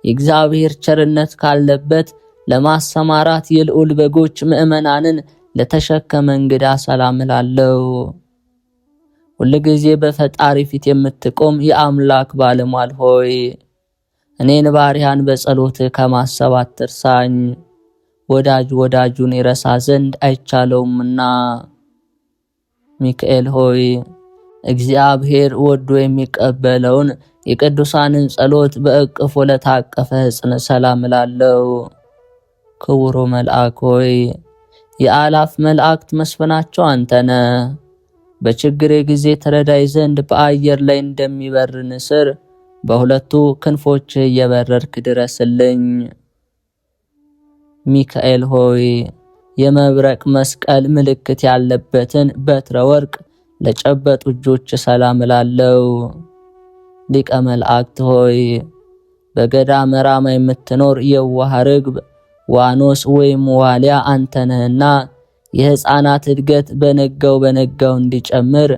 የእግዚአብሔር ቸርነት ካለበት ለማሰማራት የልዑል በጎች ምእመናንን ለተሸከመ እንግዳ ሰላም እላለሁ። ሁልጊዜ በፈጣሪ ፊት የምትቆም የአምላክ ባለሟል ሆይ እኔን ባሪያን በጸሎት ከማሰብ አትርሳኝ። ወዳጅ ወዳጁን ይረሳ ዘንድ አይቻለውምና። ሚካኤል ሆይ እግዚአብሔር ወዶ የሚቀበለውን የቅዱሳንን ጸሎት በእቅፉ ለታቀፈ ሕፅን ሰላም እላለሁ። ክቡሩ መልአክ ሆይ የአላፍ መላእክት መስፈናቸው አንተነ በችግሬ ጊዜ ተረዳይ ዘንድ በአየር ላይ እንደሚበር ንስር በሁለቱ ክንፎች እየበረርክ ድረስልኝ። ሚካኤል ሆይ የመብረቅ መስቀል ምልክት ያለበትን በትረ ወርቅ ለጨበጡ እጆች ሰላም እላለሁ። ሊቀ መላእክት ሆይ በገዳመ ራማ የምትኖር የዋህ ርግብ ዋኖስ ወይም ዋሊያ አንተነህና የሕፃናት እድገት በነጋው እንዲጨምር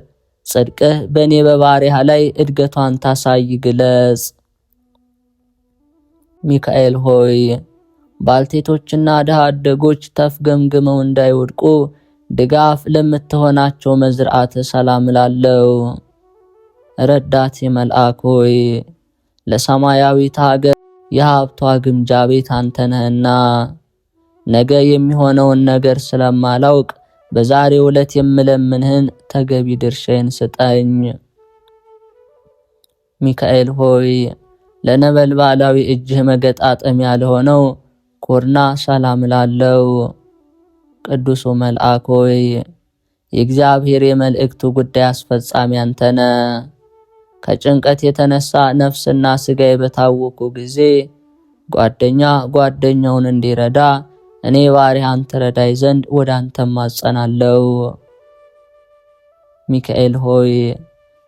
ጽድቅህ በእኔ በባሪያ ላይ እድገቷን ታሳይ ግለጽ። ሚካኤል ሆይ ባልቴቶችና ድሃ አደጎች ተፍገምግመው እንዳይወድቁ ድጋፍ ለምትሆናቸው መዝርዓት ሰላም እላለሁ። ረዳት መልአክ ሆይ ለሰማያዊት ሀገር የሀብቷ ግምጃ ቤት አንተነህና ነገ የሚሆነውን ነገር ስለማላውቅ በዛሬው ዕለት የምለምንህን ተገቢ ድርሻዬን ስጠኝ። ሚካኤል ሆይ ለነበልባላዊ እጅህ መገጣጠሚያ ለሆነው ኮርና ሰላም እላለሁ። ቅዱሱ መልአክ ሆይ የእግዚአብሔር የመልእክቱ ጉዳይ አስፈጻሚ አንተነ ከጭንቀት የተነሳ ነፍስና ስጋዬ በታወኩ ጊዜ ጓደኛ ጓደኛውን እንዲረዳ እኔ ባሪያን ትረዳይ ዘንድ ወደ አንተ ማጸናለሁ። ሚካኤል ሆይ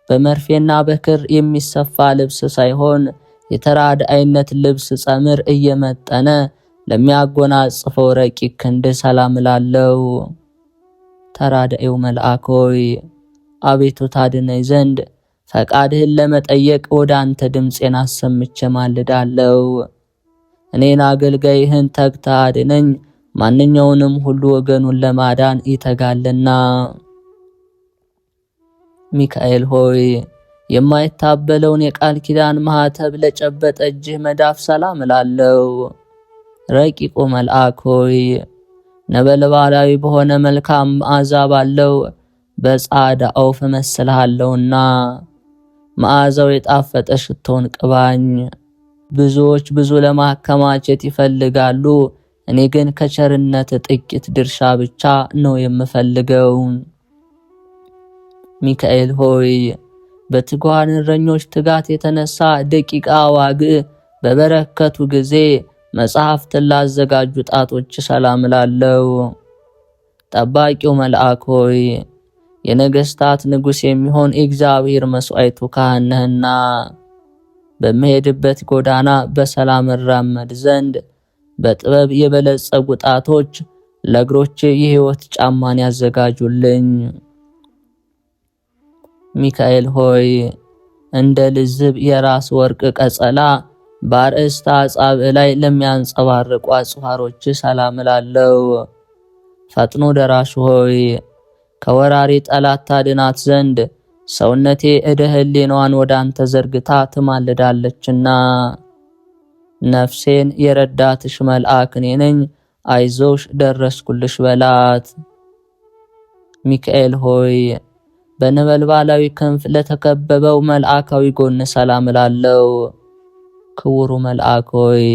በመርፌና በክር የሚሰፋ ልብስ ሳይሆን የተራድአይነት ልብስ ጸምር እየመጠነ ለሚያጎናጽፈው ረቂቅ ክንድ ሰላም እላለሁ። ተራዳኢው መልአክ ሆይ አቤቱ ታድነኝ ዘንድ ፈቃድህን ለመጠየቅ ወደ አንተ ድምፄን አሰምቼ ማልዳለሁ። እኔን አገልጋይህን ተግተህ አድነኝ፣ ማንኛውንም ሁሉ ወገኑን ለማዳን ይተጋልና። ሚካኤል ሆይ የማይታበለውን የቃል ኪዳን ማኅተብ ለጨበጠ እጅህ መዳፍ ሰላም እላለሁ። ረቂቁ መልአክ ሆይ ነበልባላዊ በሆነ መልካም መዓዛ ባለው በጻዕዳ ዐውፍ እመስልሃለሁና መዓዛው የጣፈጠ ሽቶን ቅባኝ። ብዙዎች ብዙ ለማከማቸት ይፈልጋሉ፣ እኔ ግን ከቸርነት ጥቂት ድርሻ ብቻ ነው የምፈልገው። ሚካኤል ሆይ በትጓን እረኞች ትጋት የተነሳ ደቂቃ ዋግዕ በበረከቱ ጊዜ መጽሐፍትን ላዘጋጁ ጣቶች ሰላም እላለሁ። ጠባቂው መልአክ ሆይ የነገስታት ንጉሥ የሚሆን የእግዚአብሔር መስዋዕቱ ካህን ነህና በመሄድበት ጎዳና በሰላም እራመድ ዘንድ በጥበብ የበለጸጉ ጣቶች ለእግሮቼ የሕይወት ጫማን ያዘጋጁልኝ። ሚካኤል ሆይ እንደ ልዝብ የራስ ወርቅ ቀጸላ በአርእስተ አጻብዕ ላይ ለሚያንጸባርቁ አጽፋሮች ሰላም እላለሁ። ፈጥኖ ደራሽ ሆይ ከወራሪ ጠላት ታድናት ዘንድ ሰውነቴ እደ ህሊናዋን ወደ አንተ ዘርግታ ትማልዳለችና ነፍሴን የረዳትሽ መልአክ እኔ ነኝ፣ አይዞሽ ደረስኩልሽ በላት። ሚካኤል ሆይ በነበልባላዊ ክንፍ ለተከበበው መልአካዊ ጎን ሰላም እላለሁ። ክቡሩ መልአክ ሆይ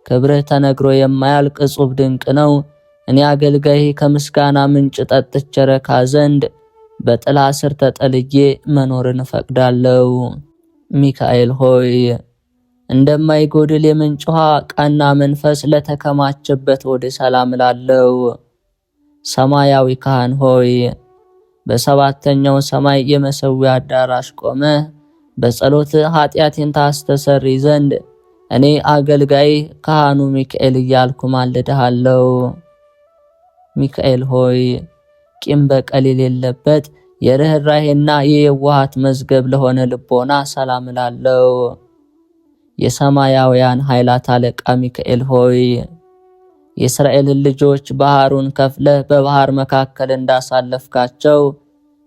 ክብርህ ተነግሮ የማያልቅ እጹብ ድንቅ ነው። እኔ አገልጋይ ከምስጋና ምንጭ ጠጥቼ ረካ ዘንድ በጥላ ስር ተጠልዬ መኖርን እፈቅዳለሁ። ሚካኤል ሆይ እንደማይጎድል የምንጭ ውሃ ቀና መንፈስ ለተከማቸበት ወደ ሰላም ላለው ሰማያዊ ካህን ሆይ በሰባተኛው ሰማይ የመሠዊያ አዳራሽ ቆመ በጸሎት ኃጢአቴን ታስተሰርይ ዘንድ እኔ አገልጋይ ካህኑ ሚካኤል እያልኩ ማልድሃለሁ። ሚካኤል ሆይ ቂም በቀል የሌለበት የርኅራኄና የየዋሃት መዝገብ ለሆነ ልቦና ሰላም እላለሁ። የሰማያውያን ኃይላት አለቃ ሚካኤል ሆይ የእስራኤልን ልጆች ባህሩን ከፍለህ በባህር መካከል እንዳሳለፍካቸው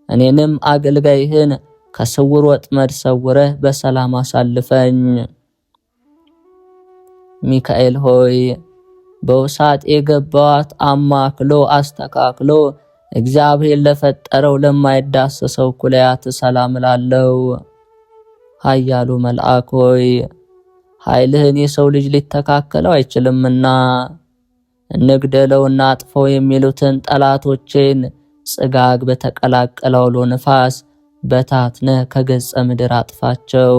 እኔንም አገልጋይህን ከስውር ወጥመድ ሰውረህ በሰላም አሳልፈኝ። ሚካኤል ሆይ በውሳጥ የገባዋት አማክሎ አስተካክሎ እግዚአብሔር ለፈጠረው ለማይዳሰሰው ኩለያት ሰላም እላለሁ። ኃያሉ መልአክ ሆይ ኃይልህን የሰው ልጅ ሊተካከለው አይችልምና እንግደለውና አጥፈው የሚሉትን ጠላቶቼን ጽጋግ በተቀላቀለው አውሎ ነፋስ በታትነህ ከገጸ ምድር አጥፋቸው።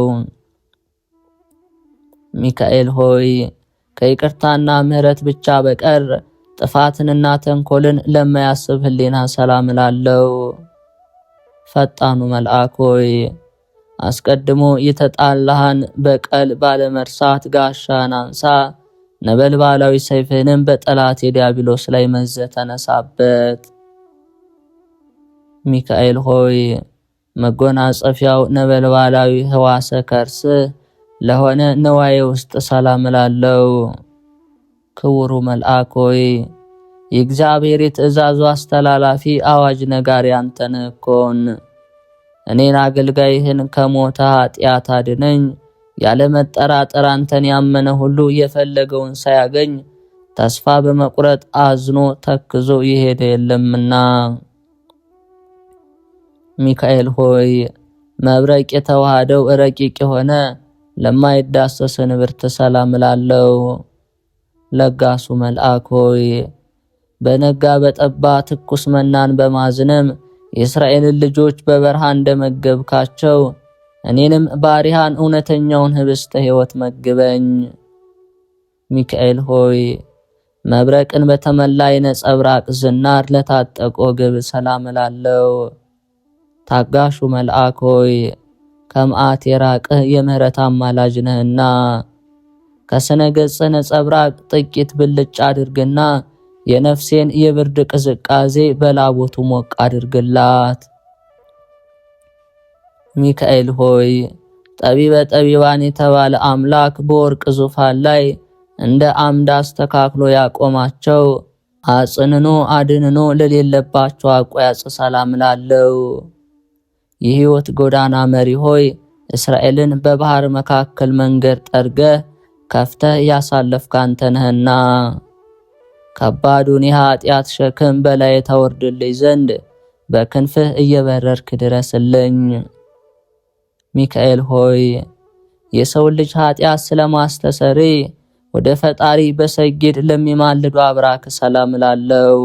ሚካኤል ሆይ ከይቅርታና ምሕረት ብቻ በቀር ጥፋትንና ተንኮልን ለማያስብ ሕሊና ሰላም እላለሁ። ፈጣኑ መልአክ ሆይ አስቀድሞ የተጣላህን በቀል ባለመርሳት ጋሻን አንሳ፣ ነበልባላዊ ሰይፍህንም በጠላት የዲያብሎስ ላይ መዘህ ተነሳበት። ሚካኤል ሆይ መጎናጸፊያው ነበልባላዊ ህዋሰ ከርስህ ለሆነ ነዋዬ ውስጥ ሰላም እላለሁ። ክቡሩ መልአክ ሆይ የእግዚአብሔር የትእዛዙ አስተላላፊ አዋጅ ነጋሪ አንተ ነህ እኮን። እኔን አገልጋይህን ከሞተ ኃጢአት አድነኝ። ያለ መጠራጠር አንተን ያመነ ሁሉ የፈለገውን ሳያገኝ ተስፋ በመቁረጥ አዝኖ ተክዞ ይሄድ የለምና። ሚካኤል ሆይ መብረቅ የተዋሃደው ረቂቅ የሆነ ለማይዳሰስ ንብርት ሰላም እላለሁ። ለጋሱ መልአክ ሆይ በነጋ በጠባ ትኩስ መናን በማዝነም የእስራኤልን ልጆች በበረሃ እንደመገብካቸው እኔንም ባሪያን እውነተኛውን ህብስተ ሕይወት መግበኝ። ሚካኤል ሆይ መብረቅን በተመላ የነጸብራቅ ዝናር ለታጠቆ ግብ ሰላም እላለሁ። ታጋሹ መልአክ ሆይ ከመዓት የራቅህ የምህረት አማላጅ ነህና ከስነ ገጽ ነጸብራቅ ጥቂት ብልጭ አድርግና የነፍሴን የብርድ ቅዝቃዜ በላቦቱ ሞቅ አድርግላት። ሚካኤል ሆይ ጠቢበ ጠቢባን የተባለ አምላክ በወርቅ ዙፋን ላይ እንደ አምድ አስተካክሎ ያቆማቸው አጽንኖ አድንኖ ለሌለባቸው አቆያጽ ሰላም እላለሁ። የሕይወት ጎዳና መሪ ሆይ እስራኤልን በባህር መካከል መንገድ ጠርገህ ከፍተህ ያሳለፍክ አንተ ነህና ከባዱን የኃጢአት ሸክም በላይ ታወርድልኝ ዘንድ በክንፍህ እየበረርክ ድረስልኝ። ሚካኤል ሆይ የሰው ልጅ ኃጢአት ስለማስተሰሪ ወደ ፈጣሪ በሰጊድ ለሚማልዱ አብራክ ሰላም እላለሁ።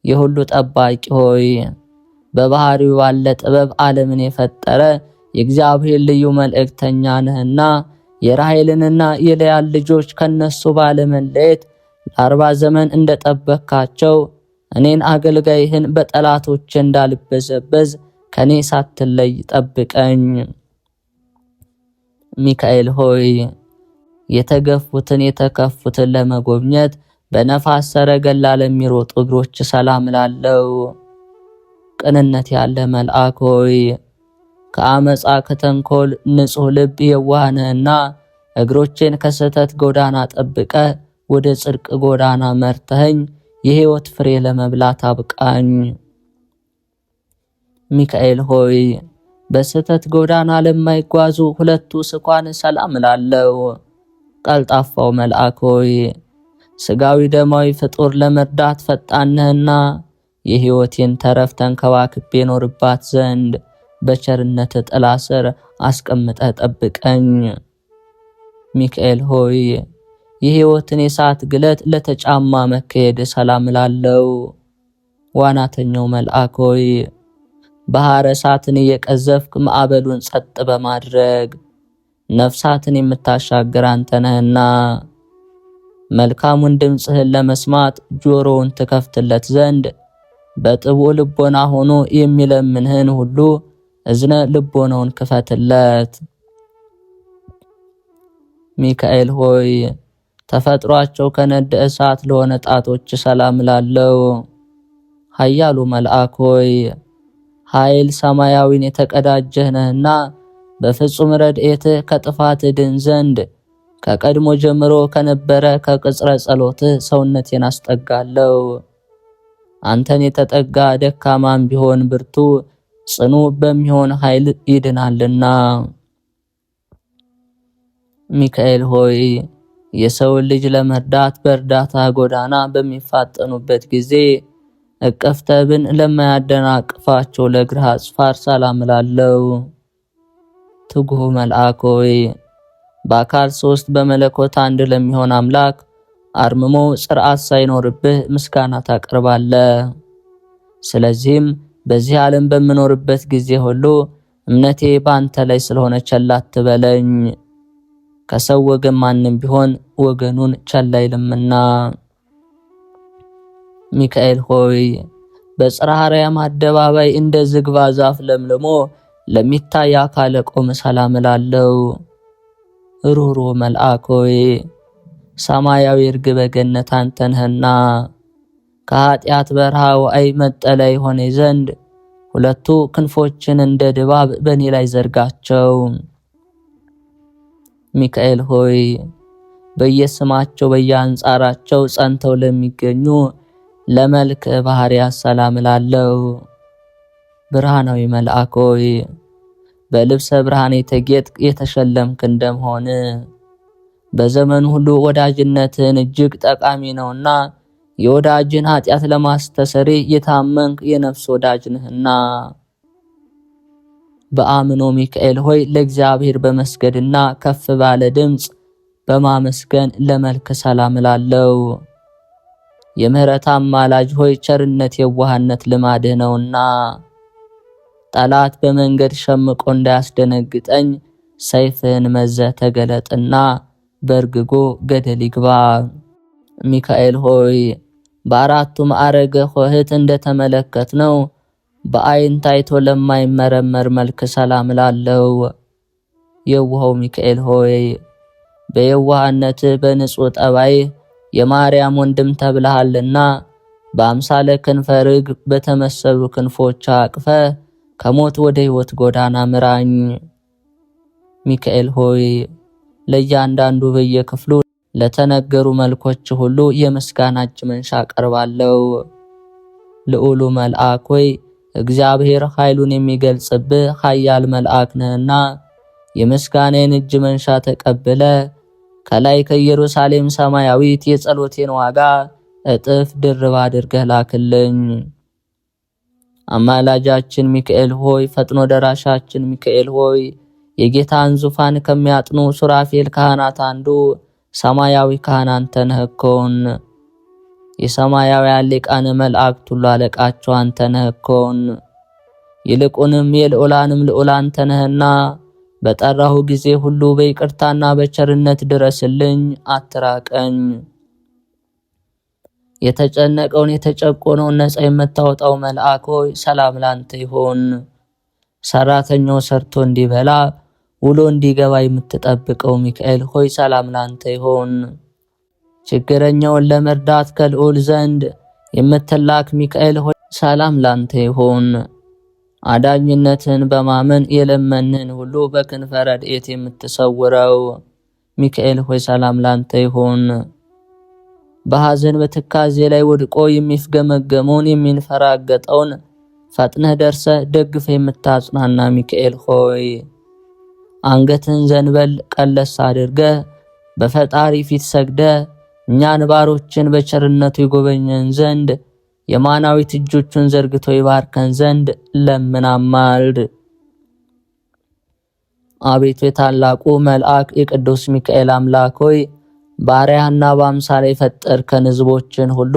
የሁሉ ጠባቂ ሆይ በባህሪው ባለ ጥበብ ዓለምን የፈጠረ የእግዚአብሔር ልዩ መልእክተኛ ነህና የራሔልንና የልያን ልጆች ከነሱ ባለመለየት ለ40 ዘመን እንደጠበቅካቸው እኔን አገልጋይህን በጠላቶች እንዳልበዘበዝ ከኔ ሳትለይ ጠብቀኝ። ሚካኤል ሆይ የተገፉትን የተከፉትን ለመጎብኘት በነፋስ ሰረገላ ለሚሮጡ እግሮች ሰላም እላለሁ። ቅንነት ያለ መልአክ ሆይ ከአመፃ ከተንኮል ንጹሕ ልብ የዋህነህና እግሮቼን ከስህተት ጎዳና ጠብቀ ወደ ጽድቅ ጎዳና መርተኸኝ የሕይወት ፍሬ ለመብላት አብቃኝ። ሚካኤል ሆይ በስህተት ጎዳና ለማይጓዙ ሁለቱ ስኳን ሰላም እላለሁ። ቀልጣፋው መልአክ ሆይ ስጋዊ ደማዊ ፍጡር ለመርዳት ፈጣን ነህና የሕይወቴን ተረፍ ተንከባክቤ ኖርባት ዘንድ በቸርነት ጥላ ስር አስቀምጠህ ጠብቀኝ። ሚካኤል ሆይ የሕይወትን የሰዓት ግለት ለተጫማ መከሄድ ሰላም እላለሁ። ዋናተኛው መልአክ ሆይ ባህረ እሳትን እየቀዘፍክ ማዕበሉን ጸጥ በማድረግ ነፍሳትን የምታሻግር አንተ ነህና መልካሙን ድምፅህን ለመስማት ጆሮውን ትከፍትለት ዘንድ በጥቡዕ ልቦና ሆኖ የሚለምንህን ሁሉ እዝነ ልቦናውን ክፈትለት። ሚካኤል ሆይ ተፈጥሯቸው ከነደ እሳት ለሆነ ጣቶች ሰላም ላለው ኃያሉ መልአክ ሆይ ኃይል ሰማያዊን የተቀዳጀህ ነህና በፍጹም ረድኤትህ ከጥፋት ድን ዘንድ ከቀድሞ ጀምሮ ከነበረ ከቅጽረ ጸሎትህ ሰውነቴን አስጠጋለሁ። አንተን የተጠጋ ደካማም ቢሆን ብርቱ ጽኑ በሚሆን ኃይል ይድናልና። ሚካኤል ሆይ የሰውን ልጅ ለመርዳት በእርዳታ ጎዳና በሚፋጠኑበት ጊዜ እቀፍተብን ለማያደናቅፋቸው ለእግርህ አጽፋር ሰላም እላለሁ። ትጉህ መልአክ ሆይ በአካል 3 በመለኮት አንድ ለሚሆን አምላክ አርምሞ ጽርዓት ሳይኖርብህ ምስጋና ታቀርባለህ። ስለዚህም በዚህ ዓለም በምኖርበት ጊዜ ሁሉ እምነቴ በአንተ ላይ ስለሆነ ቸል አትበለኝ። ከሰው ወገን ማንም ቢሆን ወገኑን ቸል አይልምና። ሚካኤል ሆይ በጽርሐ አርያም አደባባይ እንደ ዝግባ ዛፍ ለምልሞ ለሚታይ አካለ ቆም ሰላም እላለሁ። ሩህሩህ መልአክ ሆይ ሰማያዊ ርግበ ገነት አንተ ነህና ከኃጢአት በረሃ ዋዕይ መጠለያ የሆነ ዘንድ 2 ክንፎችን እንደ ድባብ በእኔ ላይ ዘርጋቸው። ሚካኤል ሆይ በየስማቸው በየአንጻራቸው ጸንተው ለሚገኙ ለመልክ ባህሪያት ሰላም እላለሁ። ብርሃናዊ መልአክ ሆይ በልብሰ ብርሃን የተጌጥክ የተሸለምክ እንደመሆን በዘመኑ ሁሉ ወዳጅነትን እጅግ ጠቃሚ ነውና የወዳጅን ኃጢአት ለማስተሰሪ የታመንክ የነፍስ ወዳጅ ነህና በአምኖ ሚካኤል ሆይ ለእግዚአብሔር በመስገድና ከፍ ባለ ድምፅ በማመስገን ለመልክ ሰላም እላለሁ። የምህረት አማላጅ ሆይ ቸርነት የዋህነት ልማድህ ነውና ጠላት በመንገድ ሸምቆ እንዳያስደነግጠኝ ሰይፍህን መዘህ ተገለጥና በርግጎ ገደል ይግባ። ሚካኤል ሆይ በአራቱ ማዕረገ ሆህት እንደተመለከትነው በአይን ታይቶ ለማይመረመር መልክ ሰላም እላለሁ። የዋሃው ሚካኤል ሆይ በየዋህነትህ በንጹሕ ጠባይ የማርያም ወንድም ተብለሃልና በአምሳለ ክንፈ ርግብ በተመሰሉ ክንፎች አቅፈ ከሞት ወደ ሕይወት ጎዳና ምራኝ። ሚካኤል ሆይ ለእያንዳንዱ በየክፍሉ ለተነገሩ መልኮች ሁሉ የምስጋና እጅ መንሻ አቀርባለሁ። ልዑሉ መልአክ ሆይ እግዚአብሔር ኃይሉን የሚገልጽብህ ኃያል መልአክ ነህና የምስጋናዬን እጅ መንሻ ተቀብለ ከላይ ከኢየሩሳሌም ሰማያዊት የጸሎቴን ዋጋ እጥፍ ድርብ አድርገህ ላክልኝ። አማላጃችን ሚካኤል ሆይ ፈጥኖ ደራሻችን ሚካኤል ሆይ የጌታን ዙፋን ከሚያጥኑ ሱራፌል ካህናት አንዱ ሰማያዊ ካህን አንተ ነህኮን። የሰማያውያን ሊቃነ መላእክት ሁሉ አለቃቸው አንተ ነህኮን። ይልቁንም የልዑላንም ልዑል አንተ ነህና በጠራሁ ጊዜ ሁሉ በይቅርታና በቸርነት ድረስልኝ፣ አትራቀኝ። የተጨነቀውን የተጨቆነውን ነፃ የምታወጣው መልአክ ሆይ ሰላም ላንተ ይሁን። ሰራተኛው ሰርቶ እንዲበላ ውሎ እንዲገባ የምትጠብቀው ሚካኤል ሆይ ሰላም ላንተ ይሁን። ችግረኛውን ለመርዳት ከልዑል ዘንድ የምትላክ ሚካኤል ሆይ ሰላም ላንተ ይሁን። አዳኝነትን በማመን የለመንን ሁሉ በክንፈ ረድኤት የምትሰውረው ሚካኤል ሆይ ሰላም ላንተ ይሁን። በሐዘን በትካዜ ላይ ወድቆ የሚፍገመገመውን የሚንፈራገጠውን ፈጥነህ ደርሰህ ደግፈ የምታጽናና ሚካኤል ሆይ አንገትን ዘንበል ቀለስ አድርገህ በፈጣሪ ፊት ሰግደህ እኛን ባሮችን በቸርነቱ ይጎበኘን ዘንድ የማናዊት እጆቹን ዘርግቶ ይባርከን ዘንድ ለምን አማልድ። አቤቱ የታላቁ መልአክ የቅዱስ ሚካኤል አምላክ ሆይ ባሪያህና በአምሳሌ የፈጠርከን ሕዝቦችን ሁሉ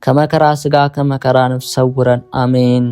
ከመከራ ሥጋ ከመከራ ነፍስ ሰውረን፣ አሜን።